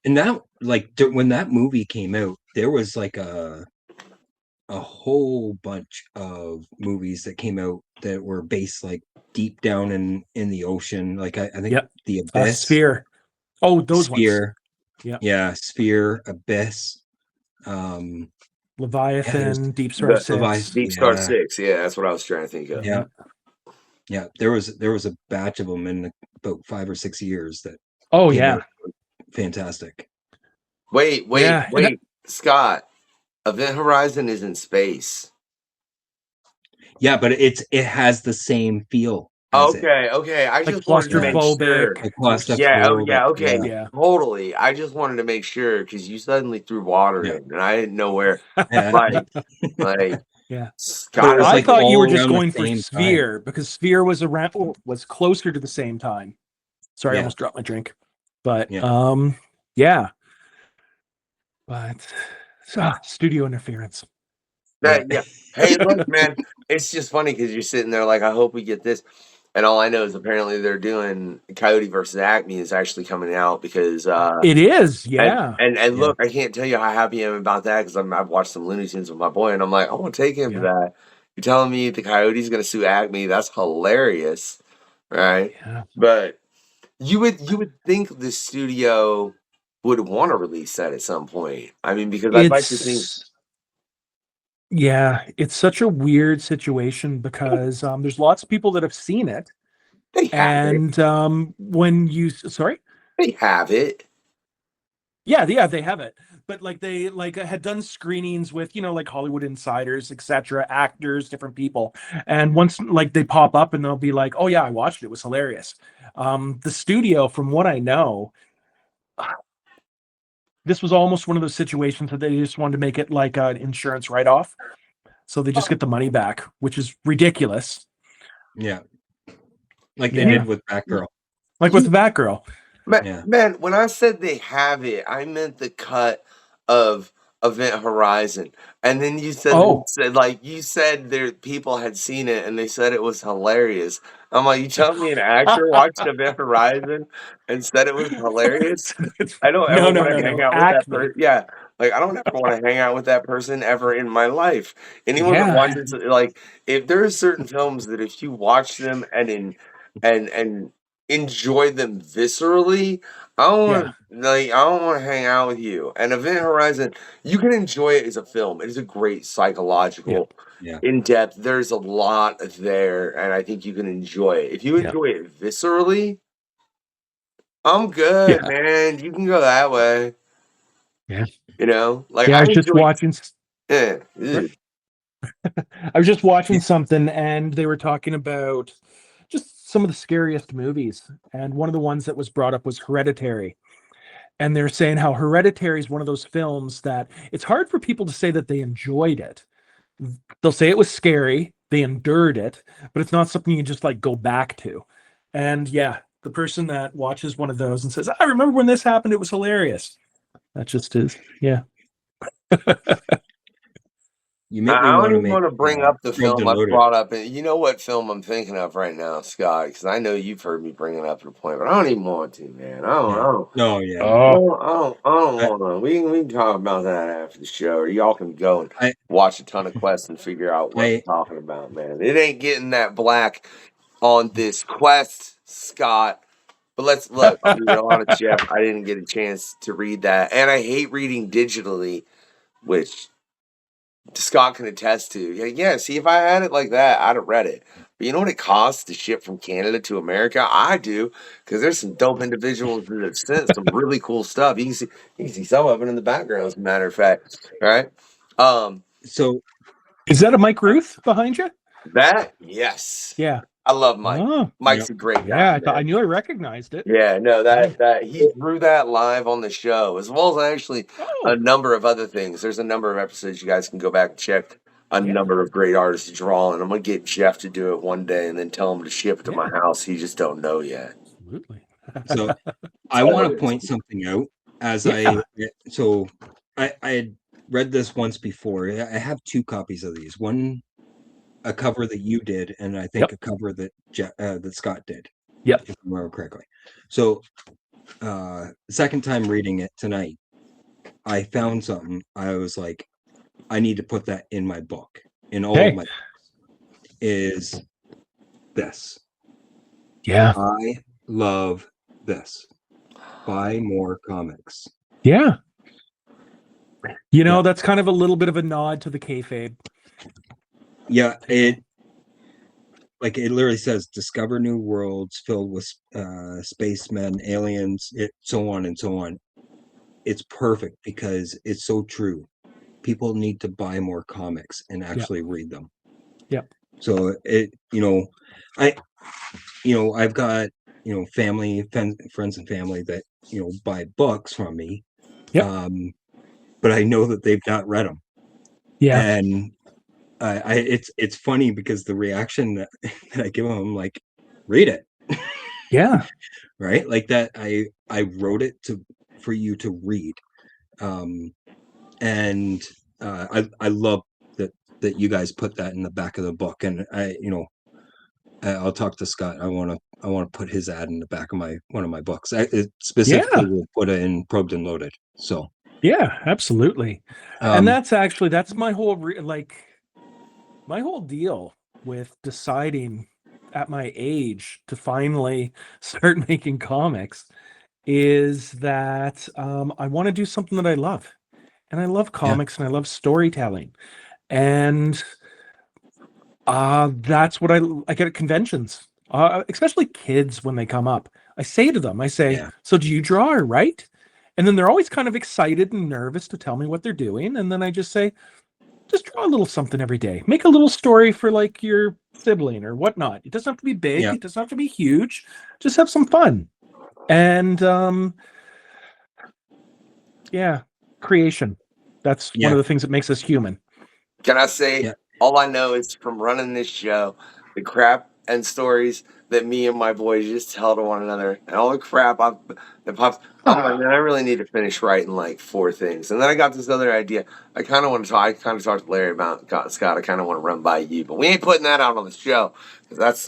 And that, like, when that movie came out, there was like a whole bunch of movies that came out that were based like deep down in the ocean. Like I think the Abyss, Sphere. Oh, those Sphere. ones. Yeah, Sphere, Abyss, Leviathan, Deep Star 6. Deep Star 6. Yeah, that's what I was trying to think of. Yeah. There was a batch of them in about 5 or 6 years that. Oh yeah, fantastic. Wait, Scott. Event Horizon is in space. Yeah, but it has the same feel. Okay. I just wanted to make sure. Okay. Yeah. Totally. I just wanted to make sure, because you suddenly threw water in, and I didn't know where. Yeah. Scott, I thought you were just going for Sphere, because Sphere was closer to the same time. Sorry, I almost dropped my drink. But but studio interference. Hey, look, man, it's just funny because you're sitting there like, I hope we get this, and all I know is apparently they're doing Coyote versus Acme is actually coming out, because it is, yeah. And look, I can't tell you how happy I am about that, because I've watched some Looney Tunes with my boy, and I'm like, I want to take him to that. You're telling me the Coyote's going to sue Acme? That's hilarious, right? Yeah. But you would think the studio would want to release that at some point. I mean, because I'd like to think. Yeah, it's such a weird situation, because there's lots of people that have seen it. They have it. When you they have it. Yeah, they have it. But like they had done screenings with, like Hollywood insiders, etc., actors, different people. And once like they pop up and they'll be like, "Oh yeah, I watched it. It was hilarious." The studio, from what I know, this was almost one of those situations that they just wanted to make it like an insurance write-off. So they just get the money back, which is ridiculous. Yeah. Like they did with Batgirl. With Batgirl. Man, when I said they have it, I meant the cut of Event Horizon. And then you said, you said there people had seen it and they said it was hilarious. I'm like, you telling me an actor watched Event Horizon and said it was hilarious? I don't ever want to hang out with that person. Yeah. Like, I don't ever want to hang out with that person ever in my life. Anyone that watches, like, if there are certain films that if you watch them and enjoy them viscerally, I don't want to hang out with you. And Event Horizon, you can enjoy it as a film. It is a great psychological, in depth. There's a lot there, and I think you can enjoy it. If you enjoy it viscerally, I'm good, man. You can go that way. Yeah. Like I was just watching. I was just watching something and they were talking about just some of the scariest movies. And one of the ones that was brought up was Hereditary. And they're saying how Hereditary is one of those films that it's hard for people to say that they enjoyed it. They'll say it was scary, they endured it, but it's not something you just like go back to. And yeah, the person that watches one of those and says, I remember when this happened, it was hilarious. That just is, yeah. You make me I don't want to even make want to bring up the Probed film and I Loaded. brought up. You know what film I'm thinking of right now, Scott? Because I know you've heard me bring it up at a point, but I don't even want to, man. I don't. No, yeah. I don't want to. We can talk about that after the show, or y'all can go and watch a ton of quests and figure out what I'm talking about, man. It ain't getting that black on this quest, Scott. But let's look. I'll be real honest, Jeff. I didn't get a chance to read that, and I hate reading digitally, which Scott can attest to. Yeah, see, if I had it like that, I'd have read it. But you know what it costs to ship from Canada to America? I do, because there's some dope individuals that have sent some really cool stuff. You can see some of it in the background, as a matter of fact. Right? So is that a Mike Ruth behind you? That, yes. Yeah. I love Mike. Oh, Mike's a great guy. Yeah, I knew I recognized it. Yeah, no, that he drew that live on the show, as well as actually a number of other things. There's a number of episodes you guys can go back and check. A number of great artists draw, and I'm gonna get Jeff to do it one day, and then tell him to ship it to my house. He just don't know yet. Absolutely. So I want to point something out as I had read this once before. I have two copies of these. One, a cover that you did, and I think a cover that that Scott did. Yep. If I remember correctly. So the second time reading it tonight, I found something. I was like, I need to put that in my book. In all of my books. Is this. Yeah. I love this. Buy more comics. Yeah. You know, that's kind of a little bit of a nod to the kayfabe. Yeah, it literally says discover new worlds filled with spacemen, aliens, so on and so on. It's perfect because it's so true. People need to buy more comics and actually read them. Yeah. So I've got family, friends and family that buy books from me. Yeah. But I know that they've not read them. Yeah. And it's funny because the reaction that I give them, I'm like, read it. Yeah. Right? Like that I wrote it for you to read. And I love that you guys put that in the back of the book. And I'll talk to Scott. I want to put his ad in the back of one of my books. Specifically will put it in Probed and Loaded. So yeah, absolutely. And that's my whole my whole deal with deciding at my age to finally start making comics is that I want to do something that I love. And I love comics and I love storytelling. And that's what I get at conventions, especially kids when they come up. I say to them, so do you draw or write? And then they're always kind of excited and nervous to tell me what they're doing. And then I just say, just draw a little something every day. Make a little story for like your sibling or whatnot. It doesn't have to be big. It doesn't have to be huge. Just have some fun. And creation. That's one of the things that makes us human. Can I say, all I know is from running this show, the crap and stories that me and my boys just tell to one another, and all the crap that pops. I'm like, man, I really need to finish writing like 4 things. And then I got this other idea. I kind of want to talk. I kind of talked to Larry about Scott. I kind of want to run by you, but we ain't putting that out on the show because that's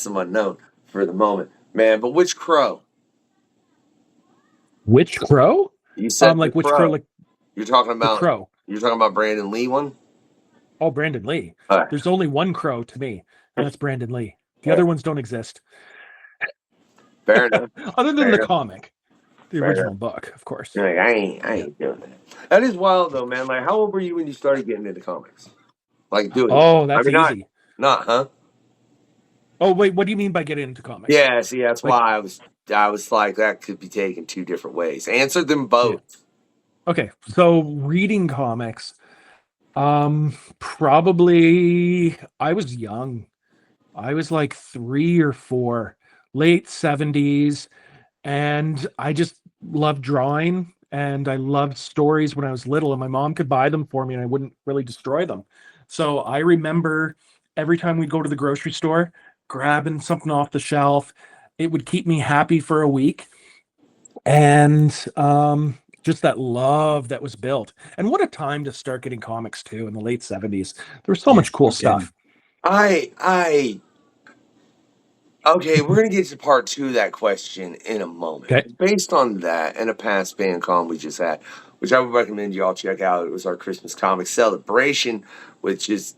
some unknown for the moment, man. But which crow? Which crow? You said like which crow? Like you're talking about crow. You're talking about Brandon Lee one. Oh, Brandon Lee. Right. There's only one crow to me, and that's Brandon Lee. The other ones don't exist. Fair enough. Other than the comic, the original book, of course. You're like, I ain't doing that. That is wild though, man. Like, how old were you when you started getting into comics? Like doing? Oh, that's easy. Not, huh? Oh wait, what do you mean by getting into comics? Yeah, see, that's why I was like, that could be taken 2 different ways. Answer them both. Okay, so reading comics. Probably I was young. I was like 3 or 4, late 70s, and I just loved drawing and I loved stories when I was little, and my mom could buy them for me and I wouldn't really destroy them. So I remember every time we'd go to the grocery store, grabbing something off the shelf. It would keep me happy for a week. And just that love that was built. And what a time to start getting comics too in the late 70s. There was so much cool stuff. Okay, we're gonna get to part 2 of that question in a moment. Okay. Based on that and a past fan con we just had, which I would recommend you all check out. It was our Christmas comic celebration, which is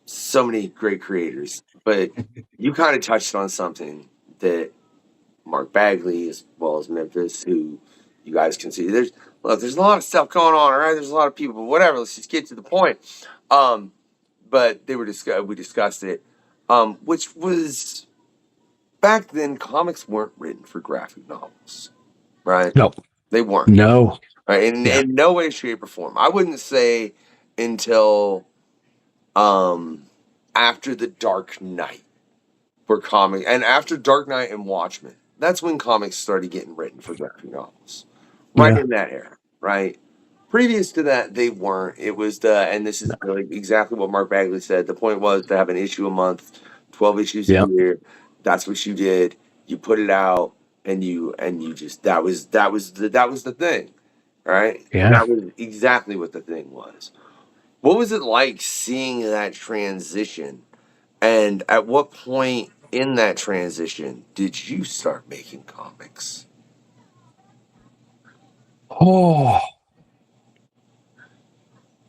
so many great creators. But you kind of touched on something that Mark Bagley, as well as Memphis, who you guys can see. There's a lot of stuff going on, all right? There's a lot of people, but whatever. Let's just get to the point. But we discussed it, which was back then. Comics weren't written for graphic novels, right? No, they weren't. No, right? In no way, shape, or form. I wouldn't say until after the Dark Knight, and after Dark Knight and Watchmen, that's when comics started getting written for graphic novels. Right in that era, right? Previous to that, they weren't. It was and this is really exactly what Mark Bagley said. The point was to have an issue a month, 12 issues a year. That's what you did. You put it out, and you just that was the thing, right? Yeah. That was exactly what the thing was. What was it like seeing that transition? And at what point in that transition did you start making comics? Oh,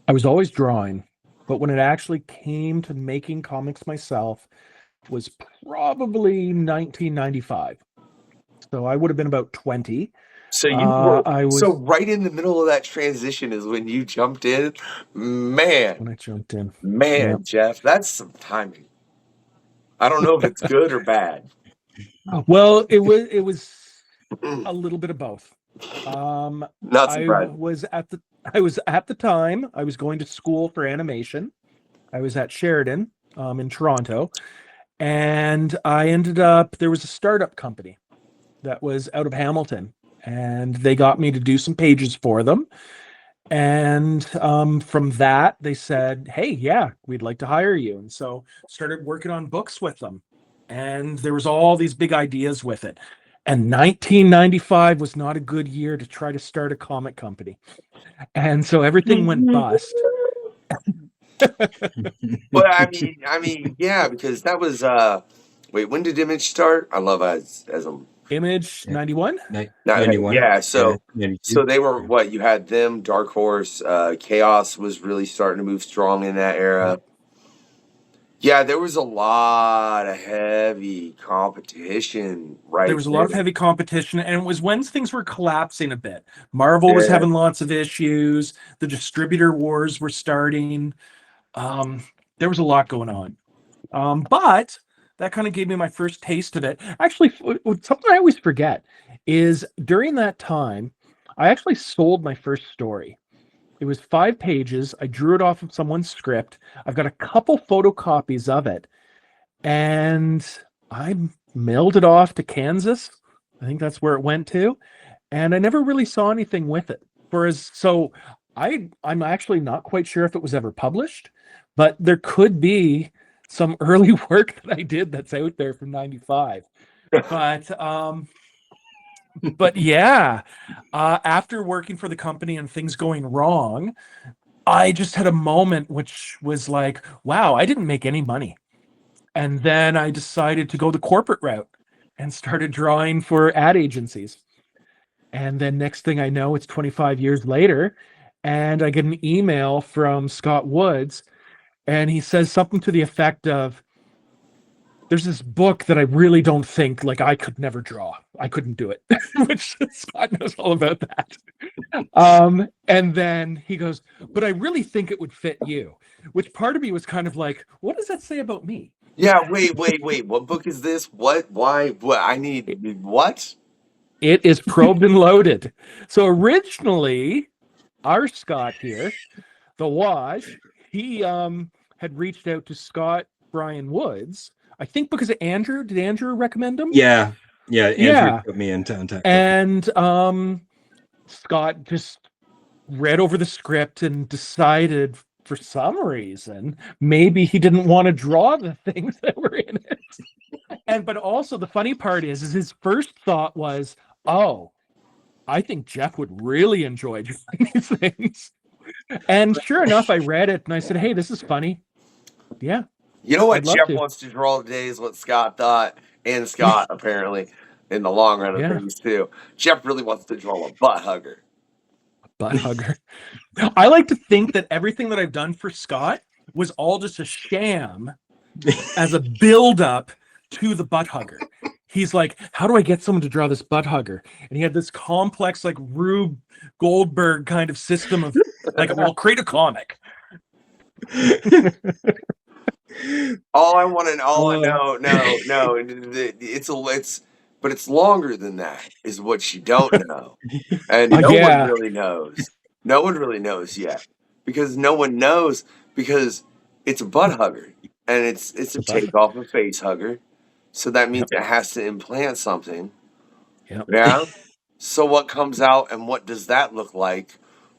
I was always drawing, but when it actually came to making comics myself was probably 1995. So I would have been about 20. So you were so right in the middle of that transition is when you jumped in. Man. When I jumped in. Man, Jeff, that's some timing. I don't know if it's good or bad. Well, it was a little bit of both. Not surprised. I was at the time I was going to school for animation. I was at Sheridan in Toronto, and I ended up there was a startup company that was out of Hamilton, and they got me to do some pages for them. And from that, they said, "Hey, yeah, we'd like to hire you." And so started working on books with them. And there was all these big ideas with it. And 1995 was not a good year to try to start a comic company. And so everything went bust. Well, I mean, yeah, because that was wait, when did Image start? I love as a Image 91? 91. Yeah, so they were what you had them, Dark Horse, Chaos was really starting to move strong in that era. Yeah, there was a lot of heavy competition, right? There was a lot of heavy competition, and it was when things were collapsing a bit. Marvel was having lots of issues. The distributor wars were starting. There was a lot going on. But that kind of gave me my first taste of it. Actually, something I always forget is during that time, I actually sold my first story. It was 5 pages. I drew it off of someone's script. I've got a couple photocopies of it, and I mailed it off to Kansas. I think that's where it went to, and I never really saw anything with it. I'm actually not quite sure if it was ever published, but there could be some early work that I did that's out there from 95. But yeah, after working for the company and things going wrong, I just had a moment which was like, wow, I didn't make any money. And then I decided to go the corporate route and started drawing for ad agencies. And then next thing I know, it's 25 years later, and I get an email from Scott Woods, and he says something to the effect of, there's this book that I really don't think, like, I could never draw. I couldn't do it, which Scott knows all about that. And then he goes, but I really think it would fit you, which part of me was kind of like, what does that say about me? Yeah, wait. What book is this? What? Why? What? I need what? It is Probed and Loaded. So originally, our Scott here the Wash, he had reached out to Scott Brian Woods, I think because of Andrew. Did Andrew recommend him? Yeah. Andrew Yeah. put me in contact. And Scott just read over the script and decided for some reason maybe he didn't want to draw the things that were in it. But also the funny part is his first thought was, oh, I think Jeff would really enjoy drawing these things. And sure enough, I read it and I said, hey, this is funny. Yeah. You know what I'd love Jeff to. wants to draw today is what Scott thought, and Scott apparently in the long run of Yeah. things too. Jeff really wants to draw a butt hugger. Butt hugger. I like to think that everything that I've done for Scott was all just a sham as a build-up to the butt hugger. He's like, how do I get someone to draw this butt hugger? And he had this complex, like Rube Goldberg kind of system of like, I'll create a comic. All I want to know, but it's longer than that, is what you don't know, and no one really knows. No one really knows yet, because no one knows, because it's a butt hugger, and it's a takeoff a face hugger, so that means it has to implant something. Yeah. So what comes out and what does that look like?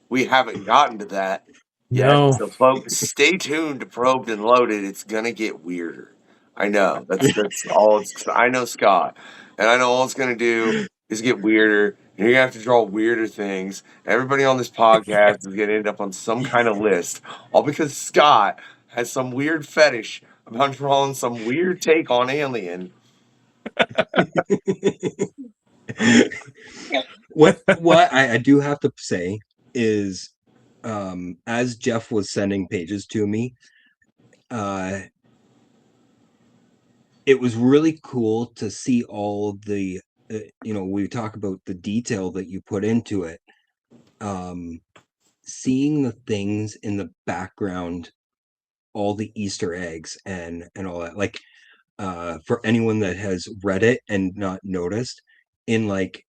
We haven't gotten to that. Yeah, so folks, stay tuned to Probed and Loaded. It's gonna get weirder. I know. That's all. I know Scott, and I know all it's gonna do is get weirder. And you're gonna have to draw weirder things. Everybody on this podcast is gonna end up on some kind of list, all because Scott has some weird fetish about drawing some weird take on Alien. What I do have to say is, as Jeff was sending pages to me, it was really cool to see all of the, we talk about the detail that you put into it. Seeing the things in the background, all the Easter eggs and all that, like, for anyone that has read it and not noticed, in like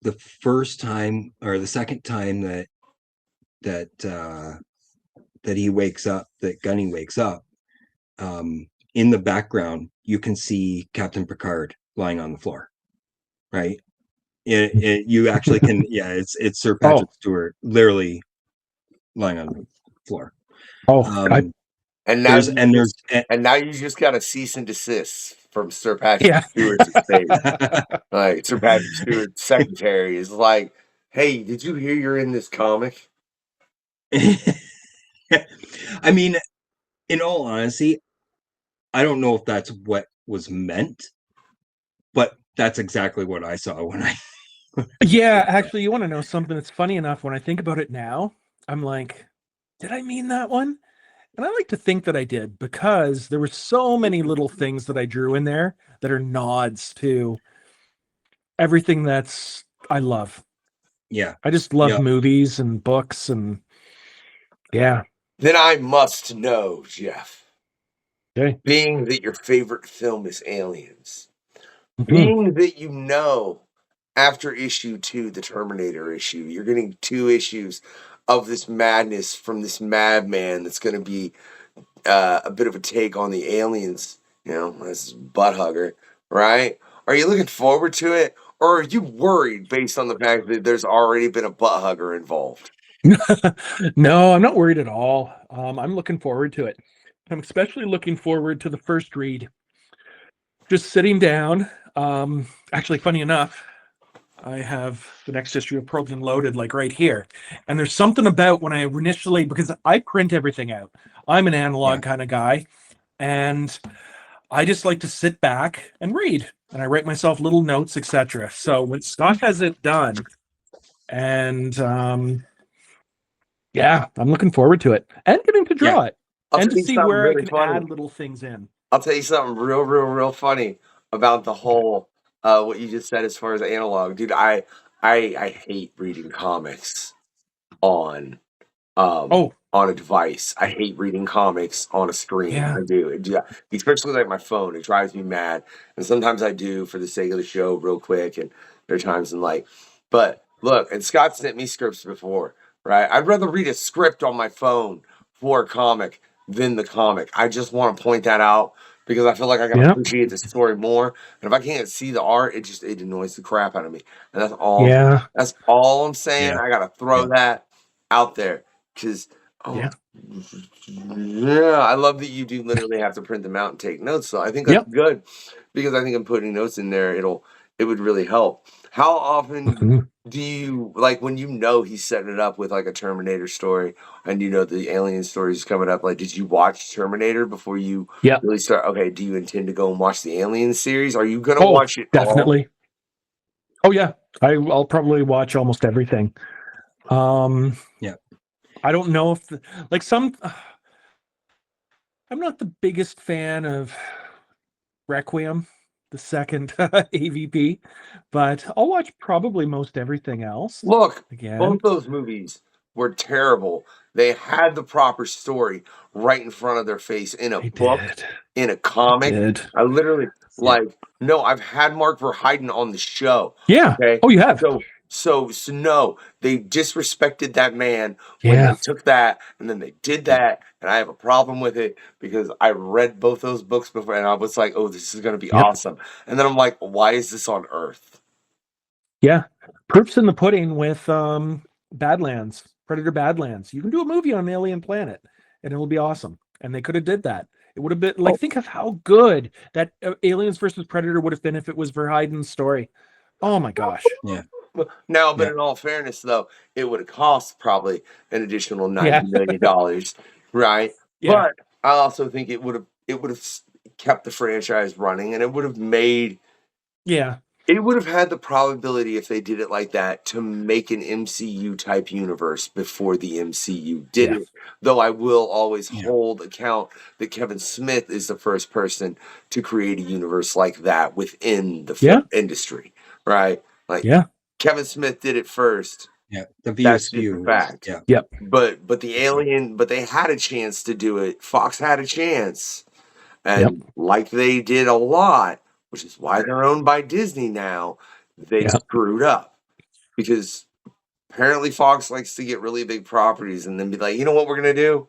the first time or the second time that he wakes up, that Gunny wakes up, in the background you can see Captain Picard lying on the floor, right? You actually can, it's Sir Patrick Stewart literally lying on the floor. And now you just got a cease and desist from Sir Patrick Stewart's estate. Like, Sir Patrick Stewart's secretary is like, hey, did you hear you're in this comic? I mean, in all honesty, I don't know if that's what was meant, but that's exactly what I saw when I... Yeah, actually, you want to know something that's funny enough? When I think about it now, I'm like, did I mean that one? And I like to think that I did, because there were so many little things that I drew in there that are nods to everything I love. Yeah. I just love movies and books and Then I must know, Jeff. Okay. Being that your favorite film is Aliens, being that after issue 2, the Terminator issue, you're getting 2 issues of this madness from this madman that's going to be a bit of a take on the Aliens, this butt hugger, right? Are you looking forward to it, or are you worried based on the fact that there's already been a butt hugger involved? No, I'm not worried at all. I'm looking forward to it. I'm especially looking forward to the first read. Just sitting down. Actually, funny enough, I have the next issue of Probed and Loaded like right here. And there's something about when I initially, because I print everything out. I'm an analog kind of guy. And I just like to sit back and read. And I write myself little notes, etc. So when Scott has it done, and I'm looking forward to it. And getting to draw it. And to see where I can add little things in. I'll tell you something real funny about the whole what you just said as far as analog, dude. I hate reading comics on a device. I hate reading comics on a screen. I do. Especially like my phone. It drives me mad. And sometimes I do for the sake of the show real quick. And there are times but look, and Scott sent me scripts before right? I'd rather read a script on my phone for a comic than the comic. I just want to point that out because I feel like I can appreciate the story more. And if I can't see the art, it annoys the crap out of me. And that's all. Yeah. That's all I'm saying. Yeah. I gotta throw that out there because I love that you do literally have to print them out and take notes. So I think that's good because I think in putting notes in there, it would really help. How often do you like when you know he's setting it up with like a Terminator story and you know the alien story is coming up? Like, did you watch Terminator before you really start? Okay, do you intend to go and watch the Alien series? Are you gonna watch it? Definitely. Oh yeah, I'll probably watch almost everything. I don't know if I'm not the biggest fan of Requiem, the second AVP, but I'll watch probably most everything else. Look, again, both those movies were terrible. They had the proper story right in front of their face in a book, in a comic. I literally no, I've had Mark Verheiden on the show. Yeah. Okay? Oh, you have. So no, they disrespected that man when they took that and then they did that, and I have a problem with it because I read both those books before and I was like, oh, this is gonna be awesome. And then I'm like, why is this on Earth? Yeah. Proof's in the pudding with Badlands, Predator Badlands. You can do a movie on an alien planet and it'll be awesome. And they could have did that. It would have been like, think of how good that Aliens versus Predator would have been if it was Verheiden's story. Oh my gosh. Yeah. Now, but in all fairness, though, it would have cost probably an additional $90 million, right? Yeah. But I also think it would have kept the franchise running, and it would have made it would have had the probability if they did it like that to make an MCU type universe before the MCU did it. Though I will always hold account that Kevin Smith is the first person to create a universe like that within the film industry, right? Like Kevin Smith did it first. Yeah, the That's just VSU a fact. But the Alien, but they had a chance to do it. Fox had a chance, and like they did a lot, which is why they're owned by Disney now. They screwed up because apparently Fox likes to get really big properties and then be like, you know what we're gonna do?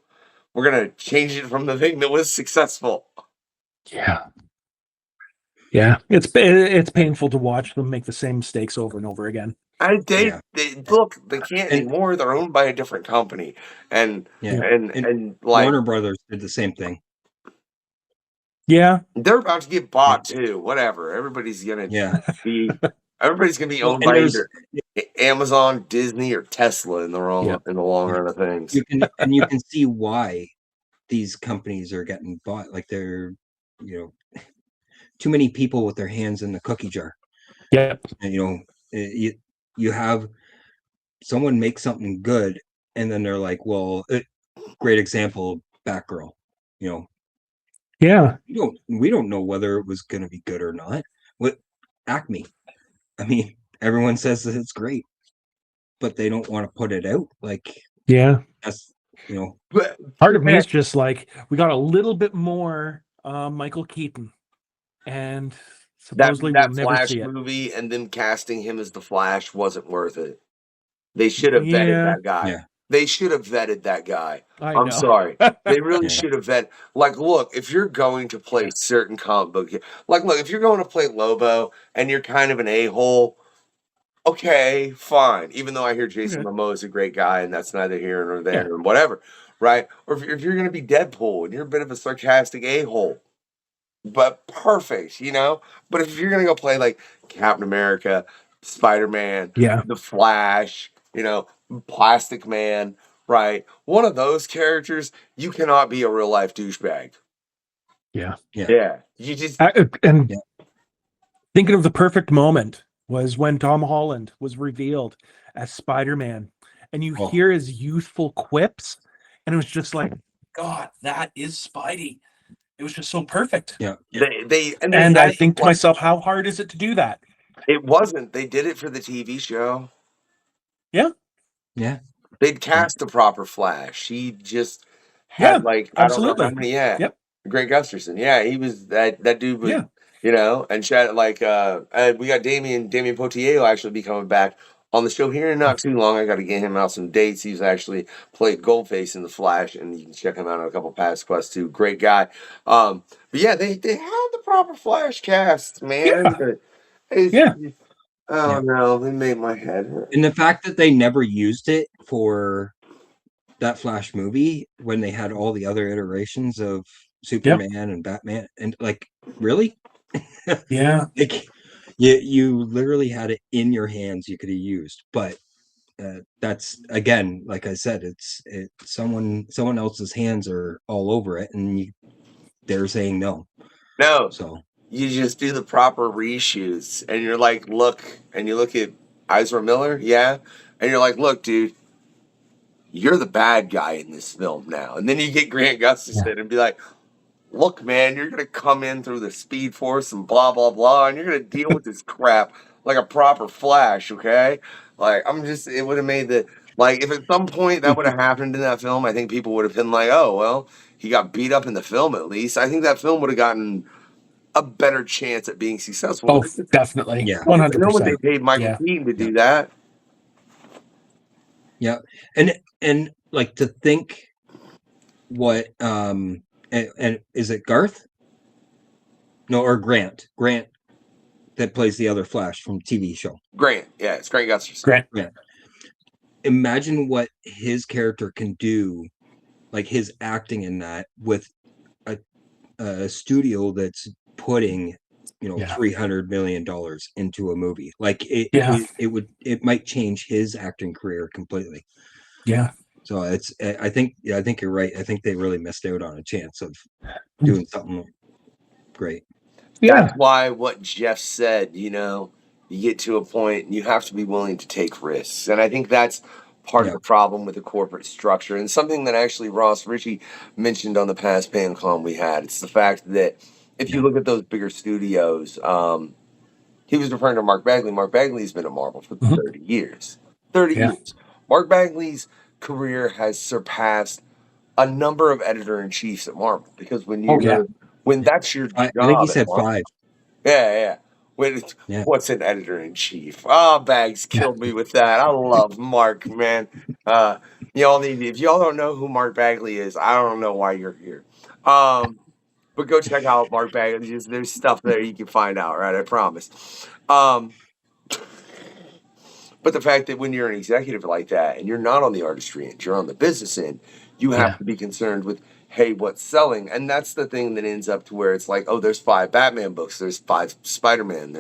We're gonna change it from the thing that was successful. Yeah, it's painful to watch them make the same mistakes over and over again. They look, they can't anymore. They're owned by a different company, and like Warner Brothers did the same thing. Yeah, they're about to get bought too. Whatever, everybody's gonna be owned by either Amazon, Disney, or Tesla in the long run of things. You can see why these companies are getting bought. Like they're too many people with their hands in the cookie jar. Yeah. And, you have someone make something good and then they're like, well, great example, Batgirl, we don't know whether it was going to be good or not. What Acme? I mean, everyone says that it's great, but they don't want to put it out. Like, that's, part of me is just like, we got a little bit more Michael Keaton, and supposedly that we'll never Flash see it. movie and them casting him as the Flash wasn't worth it. They should have vetted that guy. Yeah. They should have vetted that guy. I'm sorry. They really should have vetted. Like, look, if you're going to play certain comic book, like, look, if you're going to play Lobo and you're kind of an a-hole, okay, fine. Even though I hear Jason Momoa is a great guy and that's neither here nor there and whatever, right? Or if you're going to be Deadpool and you're a bit of a sarcastic a-hole, but perfect, But if you're going to go play like Captain America, Spider-Man, The Flash, Plastic Man, right? One of those characters, you cannot be a real life douchebag. Yeah. You just thinking of the perfect moment was when Tom Holland was revealed as Spider-Man, and you hear his youthful quips, and it was just like, God, that is Spidey. It was just so perfect. Yeah. I think to myself, how hard is it to do that? It wasn't. They did it for the TV show. Yeah. Yeah. They'd cast the proper Flash. He just had I don't know how many. Greg Gustafson. Yeah, he was that dude was and Chad we got Damien Potier will actually be coming back on the show here in not too long. I got to get him out some dates. He's actually played Goldface in The Flash, and you can check him out on a couple past quests too. Great guy. But yeah, they had the proper Flash cast, man. I don't know. They made my head hurt. And the fact that they never used it for that Flash movie when they had all the other iterations of Superman and Batman, and like, really? Yeah. Like, you literally had it in your hands. You could have used, but that's, again, like I said, it's someone else's hands are all over it, and they're saying no. No. So you just do the proper reshoots, and you're like, look, and you look at Ezra Miller, yeah, and you're like, look, dude, you're the bad guy in this film now. And then you get Grant Gustafson and be like, look, man, you're gonna come in through the Speed Force and blah blah blah, and you're gonna deal with this crap like a proper Flash, okay? Like, it would have made like, if at some point that would have happened in that film, I think people would have been like, oh well, he got beat up in the film at least. I think that film would have gotten a better chance at being successful. Oh, definitely. Yeah. 100%. No one they paid Michael Keaton to do that. Yeah. And like, to think what and is it Garth? No, or Grant that plays the other Flash from TV show. Grant, yeah, it's Grant Gustafson. Grant. Imagine what his character can do, like his acting in that, with a studio that's putting, $300 million into a movie. Like, it might change his acting career completely. Yeah. So I think you're right. I think they really missed out on a chance of doing something great. That's why what Jeff said, you get to a point and you have to be willing to take risks. And I think that's part of the problem with the corporate structure, and something that actually Ross Ritchie mentioned on the past PanCon we had. It's the fact that if you look at those bigger studios, he was referring to Mark Bagley. Mark Bagley's been at Marvel for 30 years. 30 years. Mark Bagley's career has surpassed a number of editor-in-chiefs at Marvel, because when that's your job, I think he said 5. Yeah. What's an editor-in-chief? Oh, Bags killed me with that. I love Mark, man. If y'all don't know who Mark Bagley is, I don't know why you're here. But go check out Mark Bagley. There's stuff there you can find out, right? I promise. But the fact that when you're an executive like that and you're not on the artistry end, you're on the business end, you have to be concerned with, hey, what's selling? And that's the thing that ends up to where it's like, oh, there's 5 Batman books, there's 5 Spider-Man,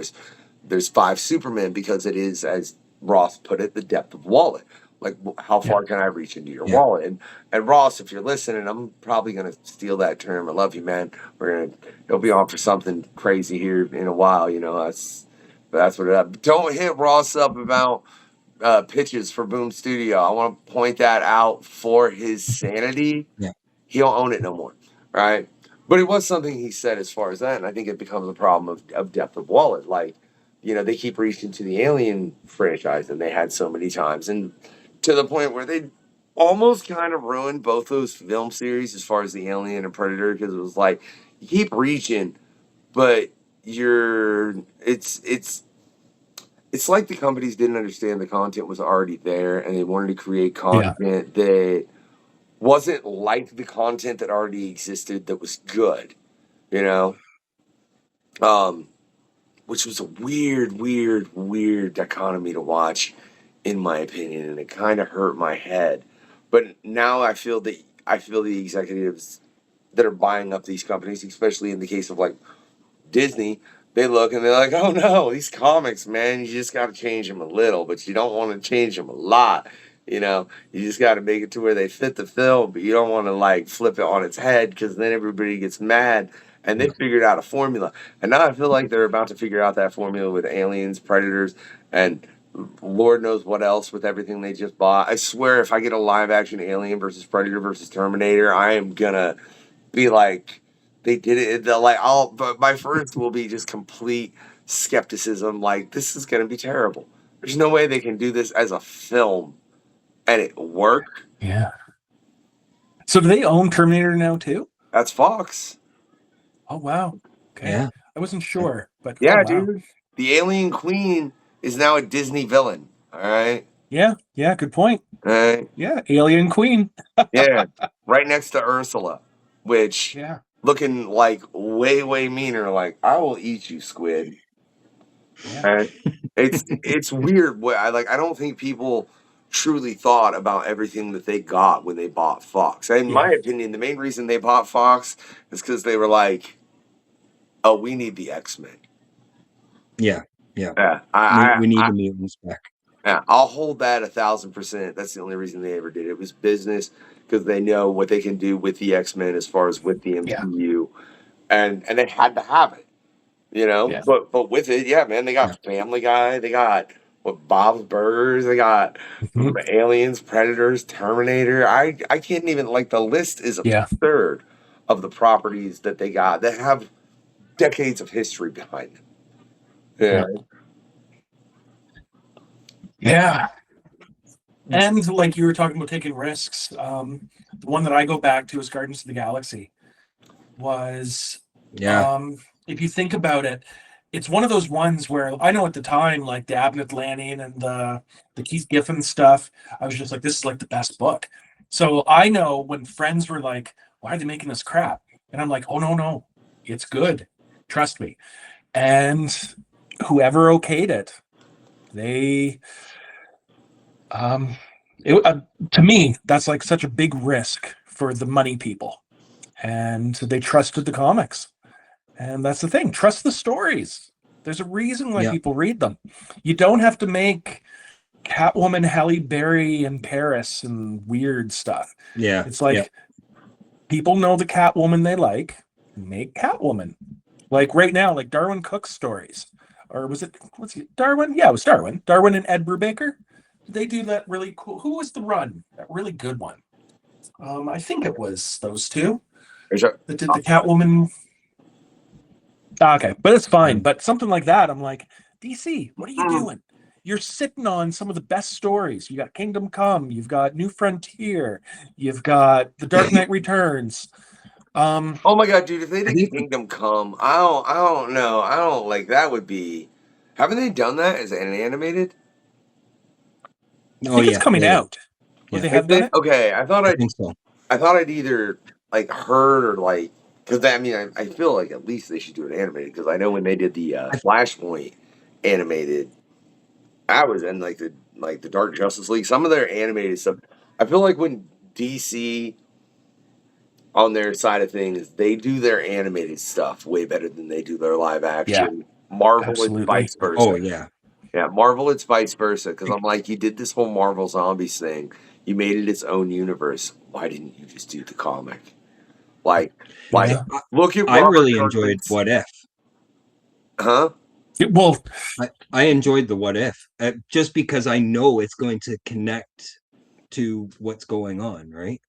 there's 5 Superman, because it is, as Ross put it, the depth of wallet. Like, how far can I reach into your wallet? And Ross, if you're listening, I'm probably going to steal that term. I love you, man. He'll be on for something crazy here in a while. That's what it is. Don't hit Ross up about pitches for Boom Studio. I want to point that out for his sanity. Yeah. He don't own it no more, right? But it was something he said as far as that, and I think it becomes a problem of depth of wallet. Like, they keep reaching to the Alien franchise, and they had so many times, and to the point where they almost kind of ruined both those film series as far as the Alien and Predator, because it was like, you keep reaching, but it's like the companies didn't understand the content was already there, and they wanted to create content that wasn't like the content that already existed that was good, which was a weird dichotomy to watch, in my opinion, and it kind of hurt my head. But now I feel the executives that are buying up these companies, especially in the case of like Disney, they look and they're like, oh no, these comics, man, you just got to change them a little, but you don't want to change them a lot. You just got to make it to where they fit the film, but you don't want to like flip it on its head, because then everybody gets mad. And they figured out a formula. And now I feel like they're about to figure out that formula with Aliens, Predators, and Lord knows what else with everything they just bought. I swear, if I get a live-action Alien versus Predator versus Terminator, I am gonna be like, they did it. But my first will be just complete skepticism. Like, this is gonna be terrible. There's no way they can do this as a film and it work. Yeah. So do they own Terminator now too? That's Fox. Oh wow. Okay. Yeah. I wasn't sure, but yeah, wow. dude. The Alien Queen is now a Disney villain. All right. Yeah, good point. All right. Yeah, Alien Queen. Yeah, right next to Ursula, which Yeah. looking like way meaner. Like, I will eat you, squid. Yeah. And it's weird. What I don't think people truly thought about everything that they got when they bought Fox. In my opinion, the main reason they bought Fox is because they were like, "Oh, we need the X-Men." Yeah. We need the mutants back. Yeah, I'll hold that 1,000%. That's the only reason they ever did it. It was business because they know what they can do with the X-Men as far as with the MCU, and they had to have it, you know. Yeah. But with it, yeah, man, they got Family Guy, they got Bob's Burgers, they got Aliens, Predators, Terminator. I can't even the list is absurd of the properties that they got that have decades of history behind them. Yeah. And like you were talking about taking risks, the one that I go back to is Guardians of the Galaxy. Was if you think about it, it's one of those ones where I know at the time, like the Abnett Lanning and the Keith Giffen stuff, I was just like, this is like the best book. So I know when friends were like, why are they making this crap? And I'm like, oh no, it's good. Trust me. And whoever okayed it, they to me, that's like such a big risk for the money people. And they trusted the comics. And that's the thing. Trust the stories. There's a reason why people read them. You don't have to make Catwoman Halle Berry in Paris and weird stuff. Yeah. It's like people know the Catwoman they like. Make Catwoman. Like right now, like Darwin Cook's stories. Or was it Darwin? Yeah, it was Darwin. Darwin and Ed Brubaker. They do that really cool. Who was the run? That really good one. I think it was those two. That did the Catwoman. Okay, but it's fine. But something like that, I'm like, DC, what are you doing? You're sitting on some of the best stories. You got Kingdom Come, you've got New Frontier, you've got The Dark Knight Returns. Oh my god, dude! If they did Kingdom Come, I don't know. I don't like that. Would be. Haven't they done that as an animated? I think it's coming out. Yeah. They have done it. Okay, I think so. I thought I'd either heard or because I feel like at least they should do it animated because I know when they did the Flashpoint animated, I was in the Dark Justice League. Some of their animated stuff. I feel like when DC on their side of things, they do their animated stuff way better than they do their live action. Yeah, Marvel absolutely. and vice versa. Oh yeah. Yeah, Marvel, it's vice versa. Because I'm like, you did this whole Marvel Zombies thing. You made it its own universe. Why didn't you just do the comic? Look at. I really enjoyed What If. Huh? Well, I enjoyed the What If just because I know it's going to connect to what's going on, right?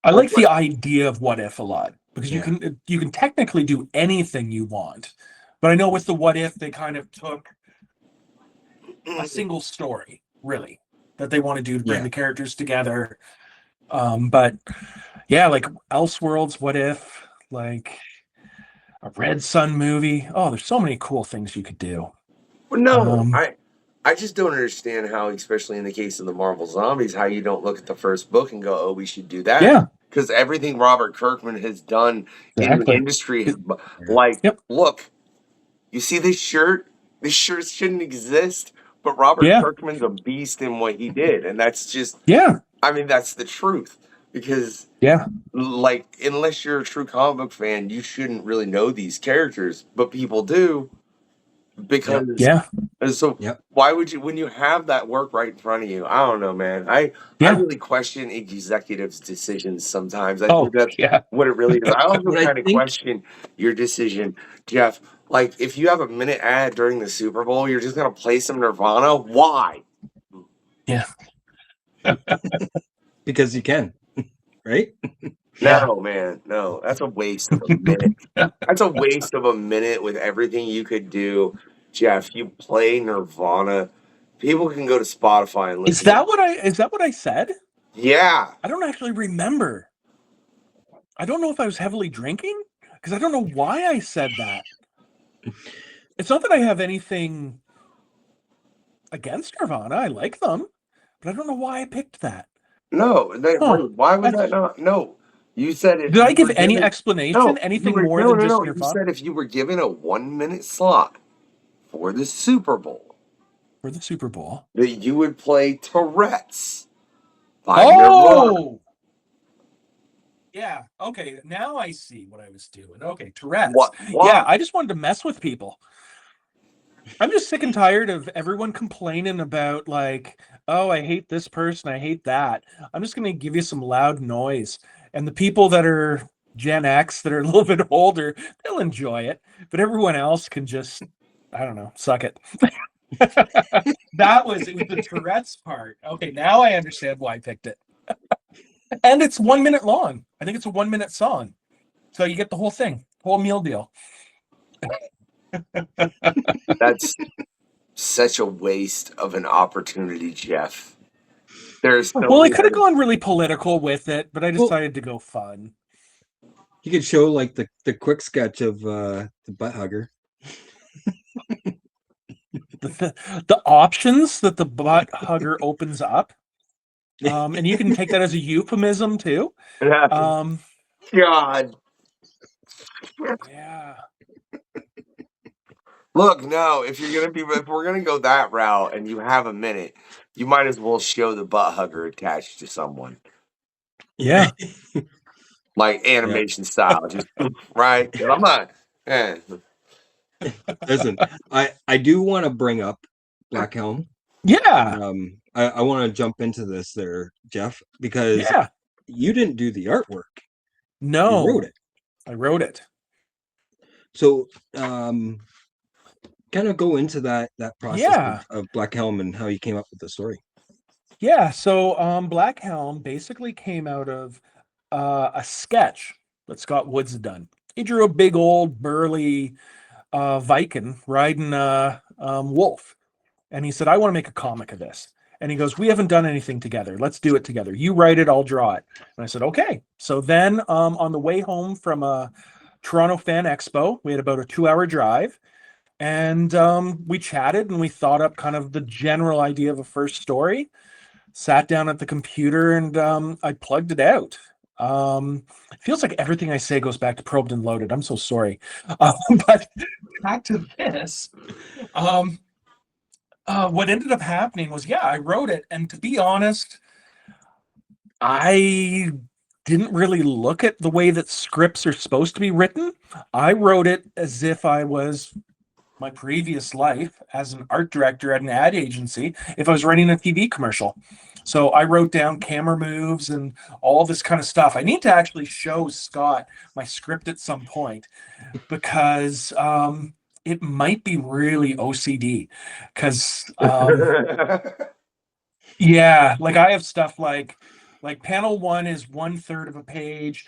I like the idea of What If a lot because you can technically do anything you want, but I know with the What If they kind of took a single story, really, that they want to do to bring the characters together. But yeah, like Elseworlds, What If, like a Red Sun movie. Oh, there's so many cool things you could do. Well, no, I just don't understand how, especially in the case of the Marvel Zombies, how you don't look at the first book and go, "Oh, we should do that." Yeah, because everything Robert Kirkman has done in the industry, look, you see this shirt? This shirt shouldn't exist, but Robert Kirkman's a beast in what he did, and that's just I mean, that's the truth because unless you're a true comic book fan, you shouldn't really know these characters, but people do. Because so why would you when you have that work right in front of you? I don't know, man. I really question executives' decisions sometimes. I think that's what it really is. I also kind of question your decision, Jeff. Like if you have a minute ad during the Super Bowl, you're just gonna play some Nirvana. Why? Yeah. Because you can, right? No, man. No, that's a waste of a minute. That's a waste of a minute with everything you could do. Jeff, you play Nirvana. People can go to Spotify and listen. Is that what I said? Yeah. I don't actually remember. I don't know if I was heavily drinking because I don't know why I said that. It's not that I have anything against Nirvana. I like them, but I don't know why I picked that. No, Huh. why would that not? No, you said if Did I you give were any given explanation? Anything more than just You Nirvana? said if you were given a 1 minute slot for the Super Bowl, For the Super Bowl. that you would play Tourette's by Nirvana. Oh! Yeah, okay. Now I see what I was doing. Okay, Tourette's. What? Yeah, Why? I just wanted to mess with people. I'm just sick and tired of everyone complaining about, like, oh, I hate this person, I hate that. I'm just going to give you some loud noise. And the people that are Gen X, that are a little bit older, they'll enjoy it. But everyone else can just, I don't know, suck it. It was the Tourette's part. Okay, now I understand why I picked it. And it's 1 minute long. I think it's a 1 minute song. So you get the whole thing, whole meal deal. That's such a waste of an opportunity, Jeff. There's so Well, I many could have other- gone really political with it, but I decided to go fun. You could show like the quick sketch of the Butthugger. The options that the Butthugger opens up, and you can take that as a euphemism too. God. Yeah. Look, no, if we're gonna go that route and you have a minute, you might as well show the Butthugger attached to someone. Yeah. Like animation style, just right. I'm not. Listen, I do want to bring up Black Helm. Yeah. I want to jump into this there, Jeff, because you didn't do the artwork. No. You wrote it. I wrote it. So, kind of go into that process of Black Helm and how you came up with the story. Yeah. So, Black Helm basically came out of a sketch that Scott Woods had done. He drew a big old burly Viking riding a wolf. And he said, I want to make a comic of this. And he goes, we haven't done anything together. Let's do it together. You write it, I'll draw it. And I said, okay. So then on the way home from a Toronto Fan Expo, we had about a 2-hour drive. And we chatted and we thought up kind of the general idea of a first story. Sat down at the computer and I plugged it out. It feels like everything I say goes back to Probed and Loaded. I'm so sorry. But back to this. What ended up happening was, I wrote it. And to be honest, I didn't really look at the way that scripts are supposed to be written. I wrote it as if I was my previous life as an art director at an ad agency, if I was writing a TV commercial. So I wrote down camera moves and all this kind of stuff. I need to actually show Scott my script at some point because it might be really OCD. Because like I have stuff like panel 1 is 1/3 of a page.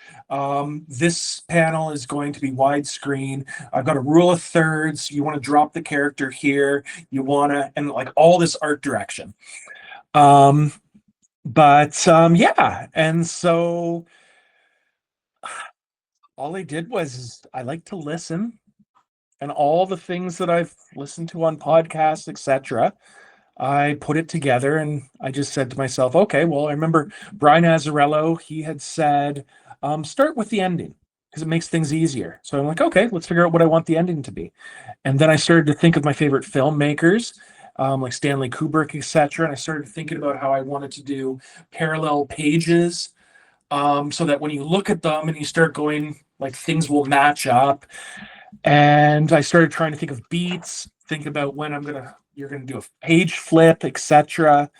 This panel is going to be widescreen. I've got a rule of thirds. You want to drop the character here. You want to, and like all this art direction. And so all I did was I like to listen, and all the things that I've listened to on podcasts, etc. I put it together and I just said to myself, okay, well, I remember Brian Azzarello, he had said, start with the ending because it makes things easier. So I'm like, okay, let's figure out what I want the ending to be. And then I started to think of my favorite filmmakers, like Stanley Kubrick, etc. And I started thinking about how I wanted to do parallel pages so that when you look at them and you start going, like things will match up. And I started trying to think of beats, think about when you're going to do a page flip, etc.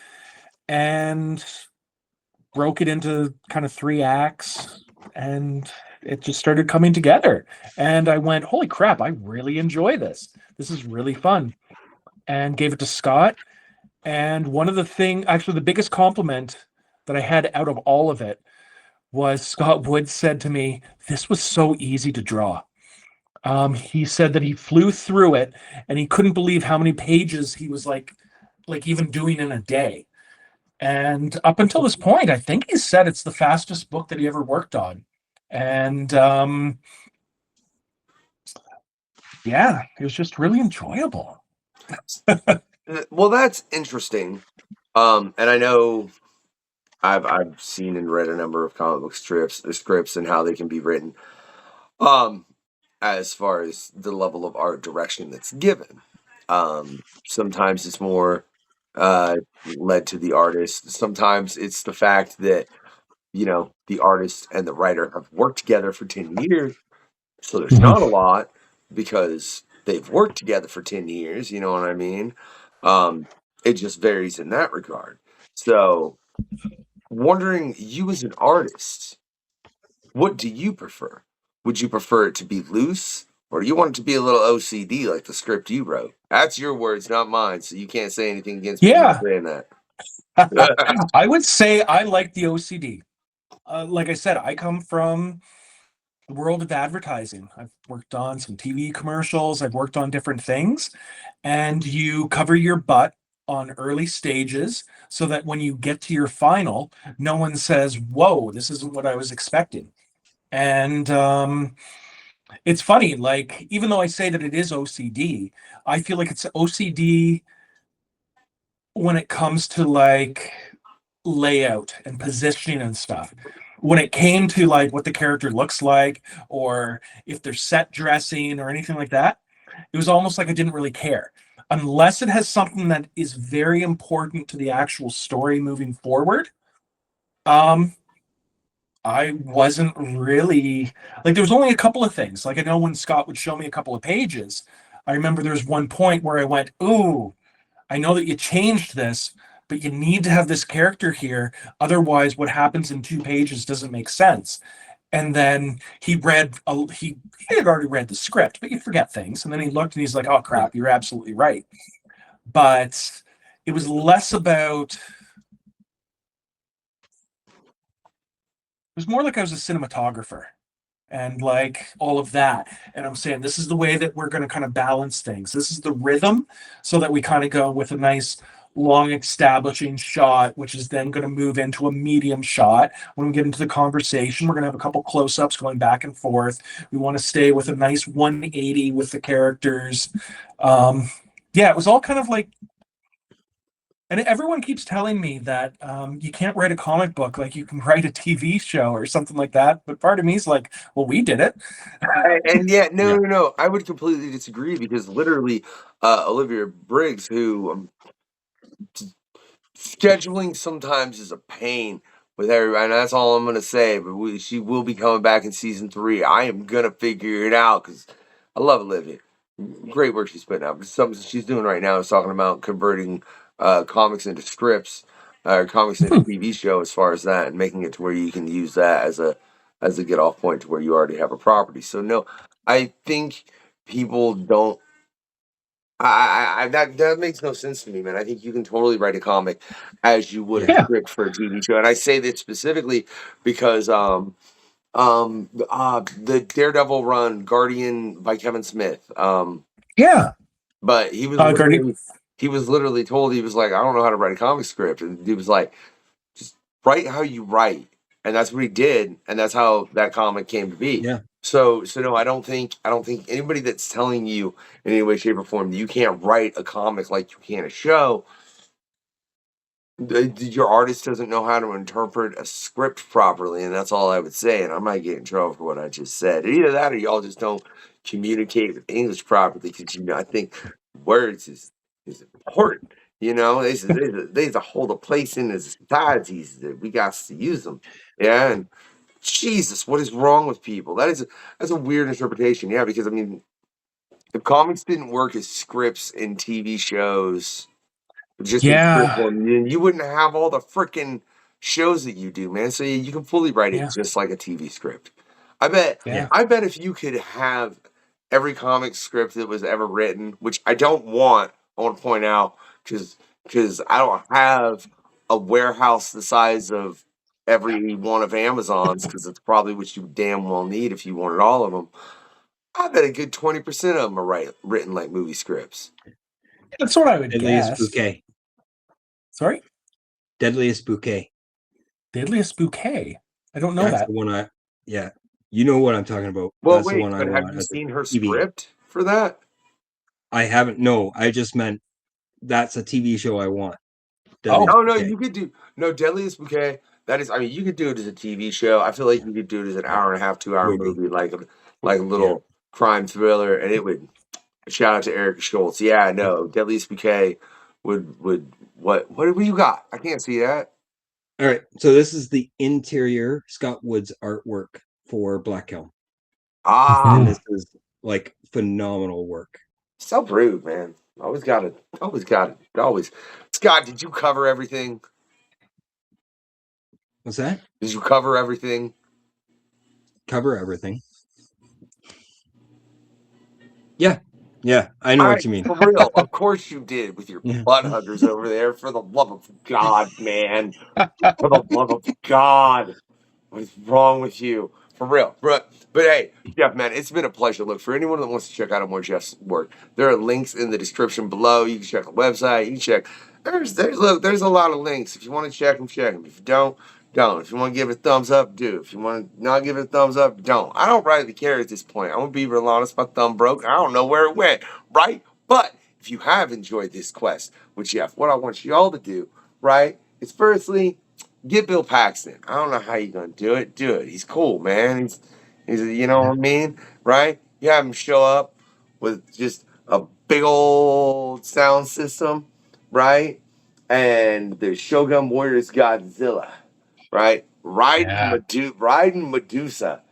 And broke it into kind of 3 acts. And it just started coming together. And I went, holy crap, I really enjoy this. This is really fun. And gave it to Scott. And one of the biggest compliment that I had out of all of it was Scott Woods said to me, this was so easy to draw. He said that he flew through it and he couldn't believe how many pages he was like even doing in a day. And up until this point, I think he said it's the fastest book that he ever worked on. And it was just really enjoyable. Well, that's interesting. And I know I've seen and read a number of comic book scripts and how they can be written. As far as the level of art direction that's given. Sometimes it's more led to the artist. Sometimes it's the fact that, the artist and the writer have worked together for 10 years. So there's not a lot because they've worked together for 10 years. You know what I mean? It just varies in that regard. So, wondering, you as an artist, what do you prefer? Would you prefer it to be loose, or do you want it to be a little OCD like the script you wrote? That's your words, not mine, so you can't say anything against me for saying that. I would say I like the OCD. Like I said, I come from the world of advertising. I've worked on some TV commercials, I've worked on different things, and you cover your butt on early stages so that when you get to your final, no one says, whoa, this isn't what I was expecting. And it's funny, like, even though I say that it is OCD, I feel like it's OCD when it comes to like layout and positioning and stuff. When it came to like what the character looks like, or if they're set dressing or anything like that, it was almost like I didn't really care. Unless it has something that is very important to the actual story moving forward. I wasn't really like, there was only a couple of things. Like, I know when Scott would show me a couple of pages, I remember there was one point where I went, ooh, I know that you changed this, but you need to have this character here. Otherwise, what happens in 2 pages doesn't make sense. And then he had already read the script, but you forget things. And then he looked and he's like, oh crap, you're absolutely right. But it was less about, it was more like I was a cinematographer and like all of that. And I'm saying, this is the way that we're going to kind of balance things. This is the rhythm, so that we kind of go with a nice long establishing shot, which is then going to move into a medium shot. When we get into the conversation, we're going to have a couple close-ups going back and forth. We want to stay with a nice 180 with the characters. Yeah, it was all kind of like, and everyone keeps telling me that you can't write a comic book like you can write a TV show or something like that. But part of me is like, well, we did it. And yet, no. I would completely disagree, because literally, Olivia Briggs, who scheduling sometimes is a pain with everybody. And that's all I'm going to say. But she will be coming back in season 3. I am going to figure it out, because I love Olivia. Great work she's putting out. But something she's doing right now is talking about converting comics into scripts, or comics into TV show, as far as that, and making it to where you can use that as a get off point to where you already have a property. So no, I think people don't. That makes no sense to me, man. I think you can totally write a comic as you would a script for a TV show, and I say this specifically because the Daredevil run, Guardian by Kevin Smith. But he was literally told, he was like, I don't know how to write a comic script, and he was like, just write how you write, and that's what he did, and that's how that comic came to be. Yeah. So no, I don't think anybody that's telling you in any way, shape, or form that you can't write a comic like you can a show, your artist doesn't know how to interpret a script properly, and that's all I would say. And I might get in trouble for what I just said. Either that, or y'all just don't communicate with English properly, because I think words is important. There's a hold a place in the societies that we got to use them. Yeah, and Jesus, what is wrong with people? That's a weird interpretation. Yeah, because if comics didn't work as scripts in TV shows, just in script form, you wouldn't have all the freaking shows that you do, man. So you can fully write it just like a TV script. I bet if you could have every comic script that was ever written, which I don't want, I want to point out, because I don't have a warehouse the size of every one of Amazon's, because it's probably what you damn well need if you wanted all of them. I bet a good 20% of them are written like movie scripts. That's what I would Deadliest guess. Bouquet. Sorry? Deadliest Bouquet. Deadliest Bouquet. I don't know That's that. the one you know what I'm talking about. Well, that's wait, the one but have you seen her script for that? I haven't. No, I just meant that's a TV show I want. Oh. No, Bouquet. you could do Deadliest Bouquet. That is, I mean, you could do it as a TV show. I feel like you could do it as an hour and a half, 2 hour Movie. movie, like a little crime thriller, and it would. Shout out to Eric Schultz. Yeah, no, Deadliest Bouquet would what do you got? I can't see that. All right, so this is the interior Scott Woods artwork for Black Helm. And this is like phenomenal work. So rude, man. Always got it. Scott, did you cover everything? What's that? Did you cover everything? Cover everything. Yeah, I know what you mean. For real, of course you did with your Butthuggers over there. For the love of God, man. For the love of God. What is wrong with you? For real. But hey, Jeff, man, it's been a pleasure. Look, for anyone that wants to check out more Jeff's work, there are links in the description below. You can check the website. You can check. There's a lot of links. If you want to check them, check them. If you don't. If you want to give it a thumbs up, do. If you want to not give it a thumbs up, don't. I don't rightly care at this point. I'm going to be real honest. My thumb broke. I don't know where it went, right? But if you have enjoyed this quest with Jeff, what I want you all to do, right, is firstly, get Bill Paxton. I don't know how you're going to do it. Do it. He's cool, man. He's you know what I mean, right? You have him show up with just a big old sound system, right? And the Shogun Warriors Godzilla. Right? Riding Medusa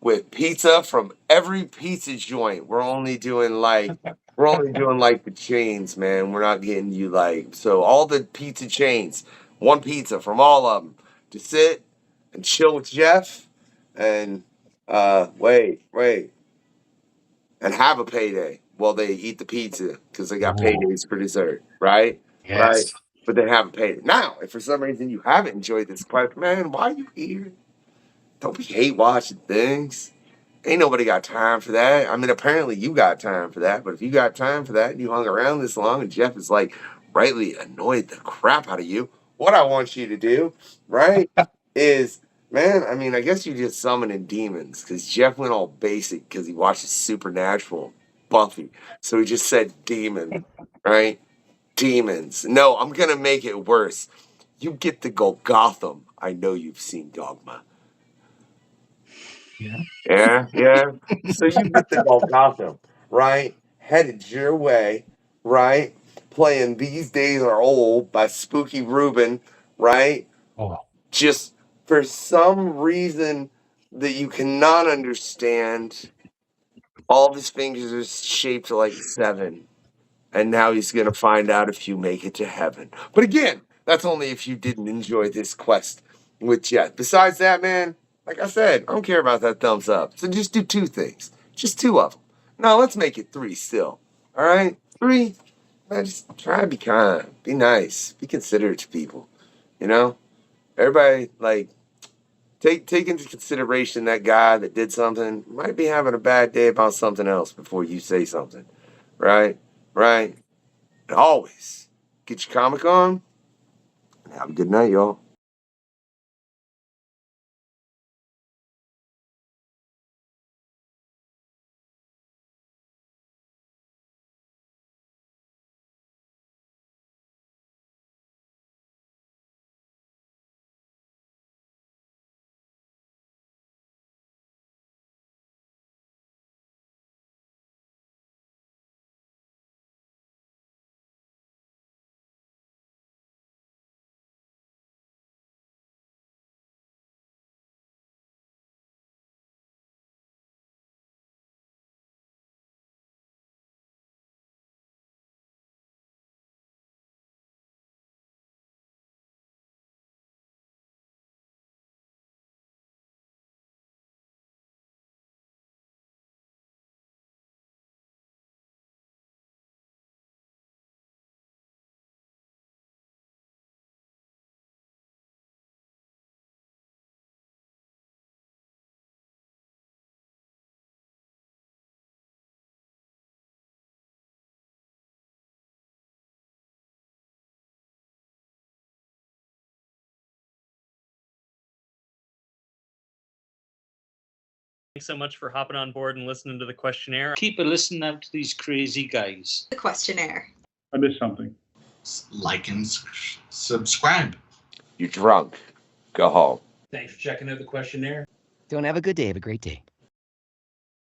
with pizza from every pizza joint. We're only doing like the chains, man. We're not getting you so all the pizza chains, one pizza from all of them to sit and chill with Jeff and wait and have a payday while they eat the pizza because they got paydays for dessert, right? Yes. Right. But they haven't paid it. Now, if for some reason you haven't enjoyed this quest, man, why are you here? Don't be hate watching things. Ain't nobody got time for that. I mean, apparently you got time for that, but if you got time for that and you hung around this long and Jeff is rightly annoyed the crap out of you, what I want you to do, right, is, man, I mean, I guess you just summoning demons because Jeff went all basic because he watches Supernatural, Buffy. So he just said demon, right? Demons. No, I'm going to make it worse. You get to go Gotham. I know you've seen Dogma. Yeah. So you get to go Gotham, right? Headed your way, right? Playing These Days Are Old by Spooky Reuben, right? Oh. Just for some reason that you cannot understand, all of his fingers are shaped like 7. And now he's going to find out if you make it to heaven. But again, that's only if you didn't enjoy this quest with Jeff. Besides that, man, like I said, I don't care about that thumbs up. So just do 2 things. Just 2 of them. No, let's make it 3 still. All right? 3. Man, just try to be kind. Be nice. Be considerate to people. You know? Everybody, take into consideration that guy that did something might be having a bad day about something else before you say something. Right? Right? And always get your comic on and have a good night, y'all. Thanks so much for hopping on board and listening to the questionnaire. Keep a listen out to these crazy guys. The questionnaire. I missed something. like and subscribe. You're drunk. Go home. Thanks for checking out the questionnaire. Don't have a good day. Have a great day.